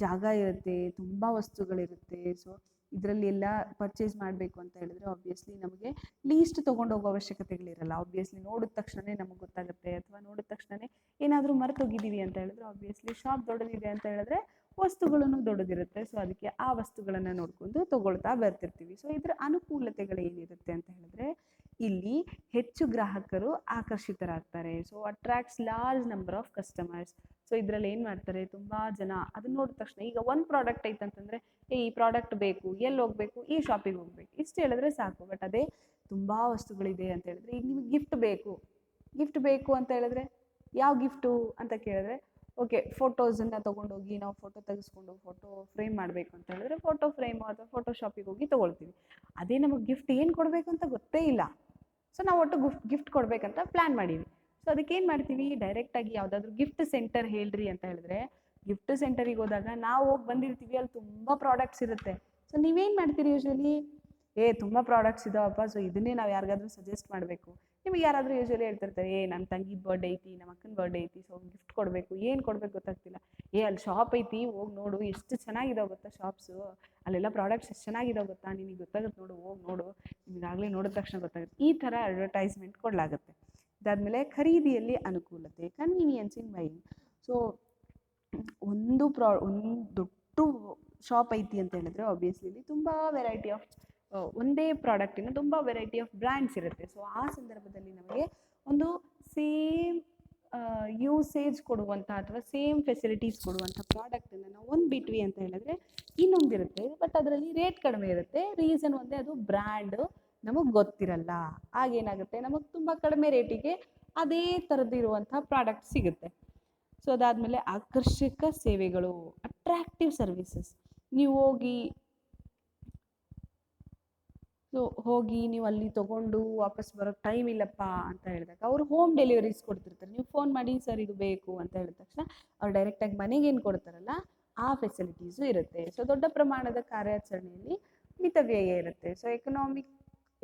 ಜಾಗ ಇರುತ್ತೆ, ತುಂಬ ವಸ್ತುಗಳಿರುತ್ತೆ. ಸೊ ಇದರಲ್ಲಿ ಎಲ್ಲ ಪರ್ಚೇಸ್ ಮಾಡಬೇಕು ಅಂತ ಹೇಳಿದ್ರೆ ಆಬ್ವಿಯಸ್ಲಿ ನಮಗೆ ಲೀಸ್ಟ್ ತೊಗೊಂಡು ಹೋಗೋ ಅವಶ್ಯಕತೆಗಳಿರಲ್ಲ. ಆಬ್ವಿಯಸ್ಲಿ ನೋಡಿದ ತಕ್ಷಣವೇ ನಮಗೆ ಗೊತ್ತಾಗುತ್ತೆ, ಅಥವಾ ನೋಡಿದ ತಕ್ಷಣವೇ ಏನಾದರೂ ಮರೆತೋಗಿದ್ದೀವಿ ಅಂತ ಹೇಳಿದ್ರೆ ಆಬ್ವಿಯಸ್ಲಿ ಶಾಪ್ ದೊಡ್ಡದಿದೆ ಅಂತ ಹೇಳಿದ್ರೆ ವಸ್ತುಗಳನ್ನು ದೊಡ್ಡದಿರುತ್ತೆ. ಸೊ ಅದಕ್ಕೆ ಆ ವಸ್ತುಗಳನ್ನು ನೋಡಿಕೊಂಡು ತೊಗೊಳ್ತಾ ಬರ್ತಿರ್ತೀವಿ. ಸೊ ಇದರ ಅನುಕೂಲತೆಗಳು ಏನಿರುತ್ತೆ ಅಂತ ಹೇಳಿದ್ರೆ ಇಲ್ಲಿ ಹೆಚ್ಚು ಗ್ರಾಹಕರು ಆಕರ್ಷಿತರಾಗ್ತಾರೆ. So attracts large number of customers. So ಇದರಲ್ಲಿ ಏನು ಮಾಡ್ತಾರೆ, ತುಂಬ ಜನ ಅದನ್ನ ನೋಡಿದ ತಕ್ಷಣ, ಈಗ ಒಂದು ಪ್ರಾಡಕ್ಟ್ ಐತಂತಂದರೆ ಈ ಪ್ರಾಡಕ್ಟ್ ಬೇಕು, ಎಲ್ಲಿ ಹೋಗಬೇಕು, ಈ ಶಾಪಿಗೆ ಹೋಗ್ಬೇಕು, ಇಷ್ಟು ಹೇಳಿದ್ರೆ ಸಾಕು. ಬಟ್ ಅದೇ ತುಂಬ ವಸ್ತುಗಳಿದೆ ಅಂತ ಹೇಳಿದ್ರೆ, ಈಗ ನಿಮಗೆ ಗಿಫ್ಟ್ ಬೇಕು ಅಂತ ಹೇಳಿದ್ರೆ ಯಾವ ಗಿಫ್ಟು ಅಂತ ಕೇಳಿದ್ರೆ ಓಕೆ, ಫೋಟೋಸನ್ನು ತೊಗೊಂಡೋಗಿ ನಾವು ಫೋಟೋ ತೆಗೆಸ್ಕೊಂಡು ಫೋಟೋ ಫ್ರೇಮ್ ಮಾಡಬೇಕು ಅಂತ ಹೇಳಿದ್ರೆ ಫೋಟೋ ಫ್ರೇಮು ಅಥವಾ ಫೋಟೋ ಶಾಪಿಗೆ ಹೋಗಿ ತೊಗೊಳ್ತೀವಿ. ಅದೇ ನಮಗೆ ಗಿಫ್ಟ್ ಏನು ಕೊಡಬೇಕು ಅಂತ ಗೊತ್ತೇ ಇಲ್ಲ. ಸೊ ನಾವು ಒಟ್ಟು ಗಿಫ್ಟ್ ಕೊಡಬೇಕಂತ ಪ್ಲ್ಯಾನ್ ಮಾಡೀವಿ. ಸೊ ಅದಕ್ಕೆ ಏನು ಮಾಡ್ತೀವಿ, ಡೈರೆಕ್ಟಾಗಿ ಯಾವುದಾದ್ರೂ ಗಿಫ್ಟ್ ಸೆಂಟರ್ ಹೇಳ್ರಿ ಅಂತ ಹೇಳಿದ್ರೆ ಗಿಫ್ಟ್ ಸೆಂಟರಿಗೆ ಹೋದಾಗ ನಾವು ಹೋಗಿ ಬಂದಿರ್ತೀವಿ, ಅಲ್ಲಿ ತುಂಬ ಪ್ರಾಡಕ್ಟ್ಸ್ ಇರುತ್ತೆ. ಸೊ ನೀವೇನು ಮಾಡ್ತೀರಿ ಯೂಶ್ವಲಿ, ತುಂಬ ಪ್ರಾಡಕ್ಟ್ಸ್ ಇದಾವಪ್ಪ, ಸೊ ಇದನ್ನೇ ನಾವು ಯಾರಿಗಾದ್ರೂ ಸಜೆಸ್ಟ್ ಮಾಡಬೇಕು. ನಿಮಗೆ ಯಾರಾದರೂ ಯೂಶ್ವಲಿ ಹೇಳ್ತಿರ್ತಾರೆ, ನನ್ನ ತಂಗಿದ ಬರ್ಡೇ ಐತಿ, ನಮ್ಮ ಅಕ್ಕನ ಬರ್ಡೇ ಐತಿ, ಸೊ ಗಿಫ್ಟ್ ಕೊಡಬೇಕು, ಏನು ಕೊಡಬೇಕು ಗೊತ್ತಾಗ್ತಿಲ್ಲ. ಅಲ್ಲಿ ಶಾಪ್ ಐತಿ, ಹೋಗಿ ನೋಡು, ಎಷ್ಟು ಚೆನ್ನಾಗಿದಾವೆ ಗೊತ್ತಾ ಶಾಪ್ಸು, ಅಲ್ಲೆಲ್ಲ ಪ್ರಾಡಕ್ಟ್ಸ್ ಎಷ್ಟು ಚೆನ್ನಾಗಿದಾವೆ ಗೊತ್ತಾ, ನಿನಗೆ ಗೊತ್ತಾಗುತ್ತೆ ನೋಡು, ಹೋಗಿ ನೋಡು, ನಿಮಗಾಗಲೇ ನೋಡಿದ ತಕ್ಷಣ ಗೊತ್ತಾಗುತ್ತೆ. ಈ ಥರ ಅಡ್ವರ್ಟೈಸ್ಮೆಂಟ್ ಕೊಡಲಾಗುತ್ತೆ. ಇದಾದಮೇಲೆ ಖರೀದಿಯಲ್ಲಿ ಅನುಕೂಲತೆ, ಕನ್ವೀನಿಯನ್ಸ್ ಇನ್ ಬೈಯಿಂಗ್. ಸೊ ಒಂದು ದೊಡ್ಡ ಶಾಪ್ ಐತಿ ಅಂತ ಹೇಳಿದ್ರೆ ಆಬ್ವಿಯಸ್ಲಿ ತುಂಬ ವೆರೈಟಿ ಆಫ್ ಒಂದೇ ಪ್ರಾಡಕ್ಟಿನ ತುಂಬ ವೆರೈಟಿ ಆಫ್ ಬ್ರ್ಯಾಂಡ್ಸ್ ಇರುತ್ತೆ. ಸೊ ಆ ಸಂದರ್ಭದಲ್ಲಿ ನಮಗೆ ಒಂದು ಸೇಮ್ ಯೂಸೇಜ್ ಕೊಡುವಂಥ ಅಥವಾ ಸೇಮ್ ಫೆಸಿಲಿಟೀಸ್ ಕೊಡುವಂಥ ಪ್ರಾಡಕ್ಟನ್ನು ನಾವು ಒಂದು ಬಿಟ್ವಿ ಅಂತ ಹೇಳಿದ್ರೆ ಇನ್ನೊಂದಿರುತ್ತೆ, ಬಟ್ ಅದರಲ್ಲಿ ರೇಟ್ ಕಡಿಮೆ ಇರುತ್ತೆ. ರೀಸನ್ ಒಂದೇ, ಅದು ಬ್ರ್ಯಾಂಡ್ ನಮಗೆ ಗೊತ್ತಿರಲ್ಲ. ಆಗೇನಾಗುತ್ತೆ, ನಮಗೆ ತುಂಬ ಕಡಿಮೆ ರೇಟಿಗೆ ಅದೇ ಥರದ್ದಿರುವಂಥ ಪ್ರಾಡಕ್ಟ್ ಸಿಗುತ್ತೆ. ಸೊ ಅದಾದಮೇಲೆ ಆಕರ್ಷಕ ಸೇವೆಗಳು, ಅಟ್ರಾಕ್ಟಿವ್ ಸರ್ವಿಸಸ್. ನೀವು ಹೋಗಿ ನೀವು ಅಲ್ಲಿ ತೊಗೊಂಡು ವಾಪಸ್ ಬರೋಕ್ಕೆ ಟೈಮ್ ಇಲ್ಲಪ್ಪ ಅಂತ ಹೇಳಿದಾಗ ಅವರು ಹೋಮ್ ಡೆಲಿವರೀಸ್ ಕೊಡ್ತಿರ್ತಾರೆ. ನೀವು ಫೋನ್ ಮಾಡಿ ಸರ್ ಇದು ಬೇಕು ಅಂತ ಹೇಳಿದ ತಕ್ಷಣ ಅವ್ರು ಡೈರೆಕ್ಟಾಗಿ ಮನೆಗೇನು ಕೊಡ್ತಾರಲ್ಲ ಆ ಫೆಸಿಲಿಟೀಸು ಇರುತ್ತೆ. ಸೊ ದೊಡ್ಡ ಪ್ರಮಾಣದ ಕಾರ್ಯಾಚರಣೆಯಲ್ಲಿ ಮಿತವ್ಯಯ ಇರುತ್ತೆ. So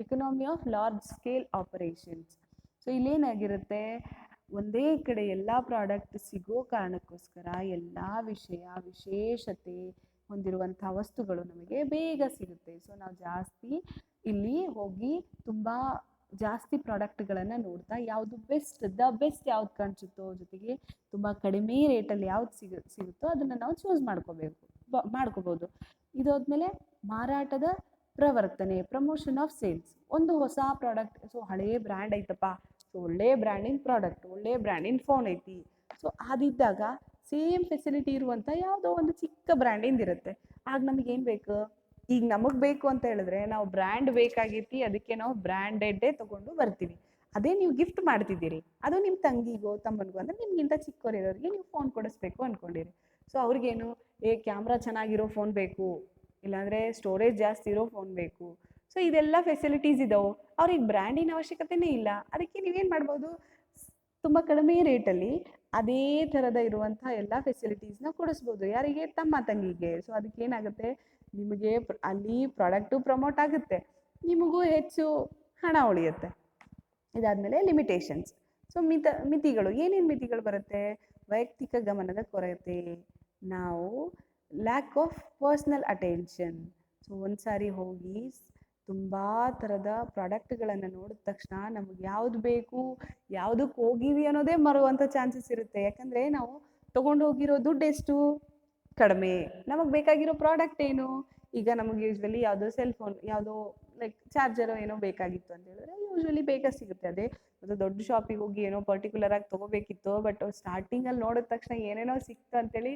economy of large scale operations. So ಇಲ್ಲೇನಾಗಿರುತ್ತೆ, ಒಂದೇ ಕಡೆ ಎಲ್ಲ ಪ್ರಾಡಕ್ಟ್ ಸಿಗೋ ಕಾರಣಕ್ಕೋಸ್ಕರ ಎಲ್ಲ ವಿಶೇಷತೆ ಹೊಂದಿರುವಂಥ ವಸ್ತುಗಳು ನಮಗೆ ಬೇಗ ಸಿಗುತ್ತೆ. ಸೊ ನಾವು ಜಾಸ್ತಿ ಇಲ್ಲಿ ಹೋಗಿ ತುಂಬ ಜಾಸ್ತಿ ಪ್ರಾಡಕ್ಟ್ಗಳನ್ನು ನೋಡ್ತಾ ಯಾವುದು ದ ಬೆಸ್ಟ್ ಯಾವ್ದು ಕಾಣಿಸುತ್ತೋ, ಜೊತೆಗೆ ತುಂಬ ಕಡಿಮೆ ರೇಟಲ್ಲಿ ಯಾವ್ದು ಸಿಗುತ್ತೋ ಅದನ್ನು ನಾವು ಚೂಸ್ ಮಾಡ್ಕೋಬೋದು. ಇದಾದ್ಮೇಲೆ ಮಾರಾಟದ ಪ್ರವರ್ತನೆ, ಪ್ರಮೋಷನ್ ಆಫ್ ಸೇಲ್ಸ್. ಒಂದು ಹೊಸ ಪ್ರಾಡಕ್ಟ್, ಸೊ ಹಳೆಯ ಬ್ರ್ಯಾಂಡ್ ಐತಪ್ಪ, ಸೊ ಒಳ್ಳೆಯ ಬ್ರ್ಯಾಂಡಿನ ಪ್ರಾಡಕ್ಟ್, ಒಳ್ಳೆಯ ಬ್ರ್ಯಾಂಡಿನ ಫೋನ್ ಐತಿ, ಸೊ ಅದಿದ್ದಾಗ ಸೇಮ್ ಫೆಸಿಲಿಟಿ ಇರುವಂಥ ಯಾವುದೋ ಒಂದು ಚಿಕ್ಕ ಬ್ರ್ಯಾಂಡಿಂದ ಇರುತ್ತೆ. ಆಗ ನಮಗೇನು ಬೇಕು, ಈಗ ನಮಗೆ ಬೇಕು ಅಂತ ಹೇಳಿದ್ರೆ ನಾವು ಬ್ರ್ಯಾಂಡ್ ಬೇಕಾಗೈತಿ, ಅದಕ್ಕೆ ನಾವು ಬ್ರ್ಯಾಂಡೆಡ್ಡೇ ತೊಗೊಂಡು ಬರ್ತೀವಿ. ಅದೇ ನೀವು ಗಿಫ್ಟ್ ಮಾಡ್ತಿದ್ದೀರಿ, ಅದು ನಿಮ್ಮ ತಂಗಿಗೋ ತಮ್ಮನಿಗೋ ಅಂದರೆ ನಿಮಗಿಂತ ಚಿಕ್ಕವರಿರೋರಿಗೆ ನೀವು ಫೋನ್ ಕೊಡಿಸ್ಬೇಕು ಅಂದ್ಕೊಂಡಿರಿ. ಸೊ ಅವ್ರಿಗೇನು, ಕ್ಯಾಮ್ರಾ ಚೆನ್ನಾಗಿರೋ ಫೋನ್ ಬೇಕು, ಇಲ್ಲಾಂದರೆ ಸ್ಟೋರೇಜ್ ಜಾಸ್ತಿ ಇರೋ ಫೋನ್ ಬೇಕು. ಸೊ ಇದೆಲ್ಲ ಫೆಸಿಲಿಟೀಸ್ ಇದಾವೆ, ಅವ್ರಿಗೆ ಬ್ರ್ಯಾಂಡಿನ ಅವಶ್ಯಕತೆನೇ ಇಲ್ಲ. ಅದಕ್ಕೆ ನೀವೇನು ಮಾಡ್ಬೋದು, ತುಂಬ ಕಡಿಮೆ ರೇಟಲ್ಲಿ ಅದೇ ಥರದ ಇರುವಂಥ ಎಲ್ಲ ಫೆಸಿಲಿಟೀಸ್ನ ಕೊಡಿಸ್ಬೋದು. ಯಾರಿಗೆ, ತಮ್ಮ ತಂಗಿಗೆ. ಸೊ ಅದಕ್ಕೇನಾಗುತ್ತೆ, ನಿಮಗೆ ಅಲ್ಲಿ ಪ್ರಾಡಕ್ಟು ಪ್ರಮೋಟ್ ಆಗುತ್ತೆ, ನಿಮಗೂ ಹೆಚ್ಚು ಹಣ ಉಳಿಯುತ್ತೆ. ಇದಾದಮೇಲೆ ಲಿಮಿಟೇಷನ್ಸ್. ಸೊ ಮಿತಿಗಳು, ಏನೇನು ಮಿತಿಗಳು ಬರುತ್ತೆ, ವೈಯಕ್ತಿಕ ಗಮನದ ಕೊರತೆ, ನಾವು lack of personal attention. So ಒಂದು ಸಾರಿ ಹೋಗಿ ತುಂಬ ಥರದ ಪ್ರಾಡಕ್ಟ್ಗಳನ್ನು ನೋಡಿದ ತಕ್ಷಣ ನಮಗೆ ಯಾವುದು ಬೇಕು, ಯಾವುದಕ್ಕೆ ಹೋಗಿವಿ ಅನ್ನೋದೇ ಮರುವಂಥ ಚಾನ್ಸಸ್ ಇರುತ್ತೆ. ಯಾಕಂದರೆ ನಾವು ತೊಗೊಂಡು ಹೋಗಿರೋ ದುಡ್ಡು ಎಷ್ಟು ಕಡಿಮೆ, ನಮಗೆ ಬೇಕಾಗಿರೋ ಪ್ರಾಡಕ್ಟ್ ಏನು. ಈಗ ನಮಗೆ ಯೂಶ್ವಲಿ ಯಾವುದೋ ಸೆಲ್ಫೋನ್, ಯಾವುದೋ ಲೈಕ್ ಚಾರ್ಜರೋ ಏನೋ ಬೇಕಾಗಿತ್ತು ಅಂತ ಹೇಳಿದ್ರೆ ಯೂಶ್ವಲಿ ಬೇಗ ಸಿಗುತ್ತೆ. ಅದೇ ಅದು ದೊಡ್ಡ ಶಾಪಿಗೆ ಹೋಗಿ ಏನೋ ಪರ್ಟಿಕ್ಯುಲರಾಗಿ ತೊಗೋಬೇಕಿತ್ತು, ಬಟ್ ಸ್ಟಾರ್ಟಿಂಗಲ್ಲಿ ನೋಡಿದ ತಕ್ಷಣ ಏನೇನೋ ಸಿಕ್ತು ಅಂತೇಳಿ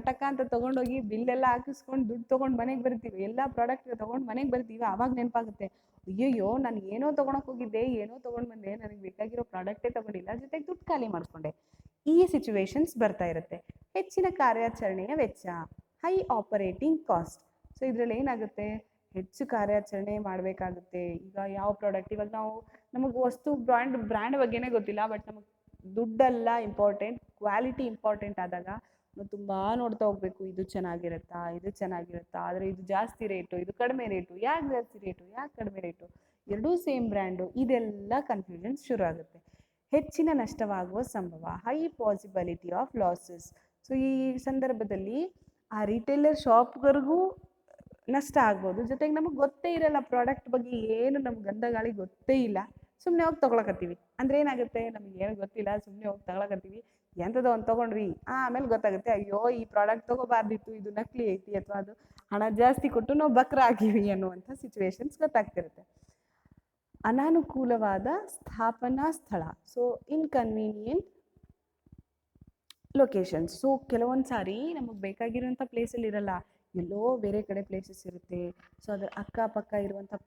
ಟಕ್ಕ ಅಂತ ತೊಗೊಂಡೋಗಿ ಬಿಲ್ಲೆಲ್ಲ ಹಾಕಿಸ್ಕೊಂಡು ದುಡ್ಡು ತೊಗೊಂಡು ಮನೆಗೆ ಬರ್ತೀವಿ, ಎಲ್ಲ ಪ್ರಾಡಕ್ಟ್ ತೊಗೊಂಡು ಮನೆಗೆ ಬರ್ತೀವಿ. ಆವಾಗ ನೆನಪಾಗುತ್ತೆ, ಅಯ್ಯಯ್ಯೋ ನಾನು ಏನೋ ತೊಗೊಳಕ್ಕೆ ಹೋಗಿದ್ದೆ, ಏನೋ ತೊಗೊಂಡು ಬಂದೆ, ನನಗೆ ಬೇಕಾಗಿರೋ ಪ್ರಾಡಕ್ಟೇ ತೊಗೊಂಡಿಲ್ಲ, ಜೊತೆಗೆ ದುಡ್ಡು ಖಾಲಿ ಮಾಡಿಕೊಂಡೆ. ಈ ಸಿಚುವೇಶನ್ಸ್ ಬರ್ತಾ ಇರುತ್ತೆ. ಹೆಚ್ಚಿನ ಕಾರ್ಯಾಚರಣೆಯ ವೆಚ್ಚ, ಹೈ ಆಪರೇಟಿಂಗ್ ಕಾಸ್ಟ್. ಸೊ ಇದರಲ್ಲಿ ಏನಾಗುತ್ತೆ, ಹೆಚ್ಚು ಕಾರ್ಯಾಚರಣೆ ಮಾಡಬೇಕಾಗುತ್ತೆ. ಈಗ ಯಾವ ಪ್ರಾಡಕ್ಟ್, ಇವಾಗ ನಮಗೆ ವಸ್ತು ಬ್ರ್ಯಾಂಡ್ ಬಗ್ಗೆನೇ ಗೊತ್ತಿಲ್ಲ, ಬಟ್ ನಮಗೆ ದುಡ್ಡೆಲ್ಲ ಇಂಪಾರ್ಟೆಂಟ್, ಕ್ವಾಲಿಟಿ ಇಂಪಾರ್ಟೆಂಟ್ ಆದಾಗ ನಾವು ತುಂಬ ನೋಡ್ತಾ ಹೋಗ್ಬೇಕು, ಇದು ಚೆನ್ನಾಗಿರುತ್ತಾ, ಆದರೆ ಇದು ಜಾಸ್ತಿ ರೇಟು, ಇದು ಕಡಿಮೆ ರೇಟು, ಯಾಕೆ ಜಾಸ್ತಿ ರೇಟು, ಯಾಕೆ ಕಡಿಮೆ ರೇಟು, ಎರಡೂ ಸೇಮ್ ಬ್ರ್ಯಾಂಡು, ಇದೆಲ್ಲ ಕನ್ಫ್ಯೂಷನ್ಸ್ ಶುರು ಆಗುತ್ತೆ. ಹೆಚ್ಚಿನ ನಷ್ಟವಾಗುವ ಸಂಭವ, high possibility of losses. So ಈ ಸಂದರ್ಭದಲ್ಲಿ ಆ ರಿಟೇಲರ್ ಶಾಪ್ವರೆಗೂ ನಷ್ಟ ಆಗ್ಬೋದು, ಜೊತೆಗೆ ನಮಗೆ ಗೊತ್ತೇ ಇರಲ್ಲ ಪ್ರಾಡಕ್ಟ್ ಬಗ್ಗೆ, ಏನು ನಮ್ಗೆ ಗಂಧ ಗಾಳಿ ಗೊತ್ತೇ ಇಲ್ಲ, ಸುಮ್ಮನೆ ಹೋಗಿ ತೊಗೊಳಕತ್ತೀವಿ. ಅಂದ್ರೆ ಏನಾಗುತ್ತೆ, ನಮ್ಗೆ ಏನು ಗೊತ್ತಿಲ್ಲ, ಸುಮ್ಮನೆ ಹೋಗಿ ತಗೊಳಕತ್ತೀವಿ, ಎಂಥದೋ ಒಂದು ತೊಗೊಂಡ್ವಿ, ಆಮೇಲೆ ಗೊತ್ತಾಗುತ್ತೆ ಅಯ್ಯೋ ಈ ಪ್ರಾಡಕ್ಟ್ ತೊಗೋಬಾರ್ದಿತ್ತು, ಇದು ನಕಲಿ ಐತಿ, ಅಥವಾ ಅದು ಹಣ ಜಾಸ್ತಿ ಕೊಟ್ಟು ನಾವು ಬಕ್ರ ಆಗಿವಿ ಅನ್ನುವಂಥ ಸಿಚುವೇಶನ್ಸ್ ಗೊತ್ತಾಗ್ತಿರುತ್ತೆ. ಅನಾನುಕೂಲವಾದ ಸ್ಥಾಪನಾ ಸ್ಥಳ, ಸೊ ಇನ್ಕನ್ವೀನಿಯಂಟ್ ಲೊಕೇಶನ್ಸ್. ಸೊ ಕೆಲವೊಂದು ಸಾರಿ ನಮಗೆ ಬೇಕಾಗಿರುವಂಥ ಪ್ಲೇಸಲ್ಲಿ ಇರಲ್ಲ, ಎಲ್ಲೋ ಬೇರೆ ಕಡೆ ಪ್ಲೇಸಸ್ ಇರುತ್ತೆ. ಸೊ ಅದರ ಅಕ್ಕಪಕ್ಕ ಇರುವಂಥ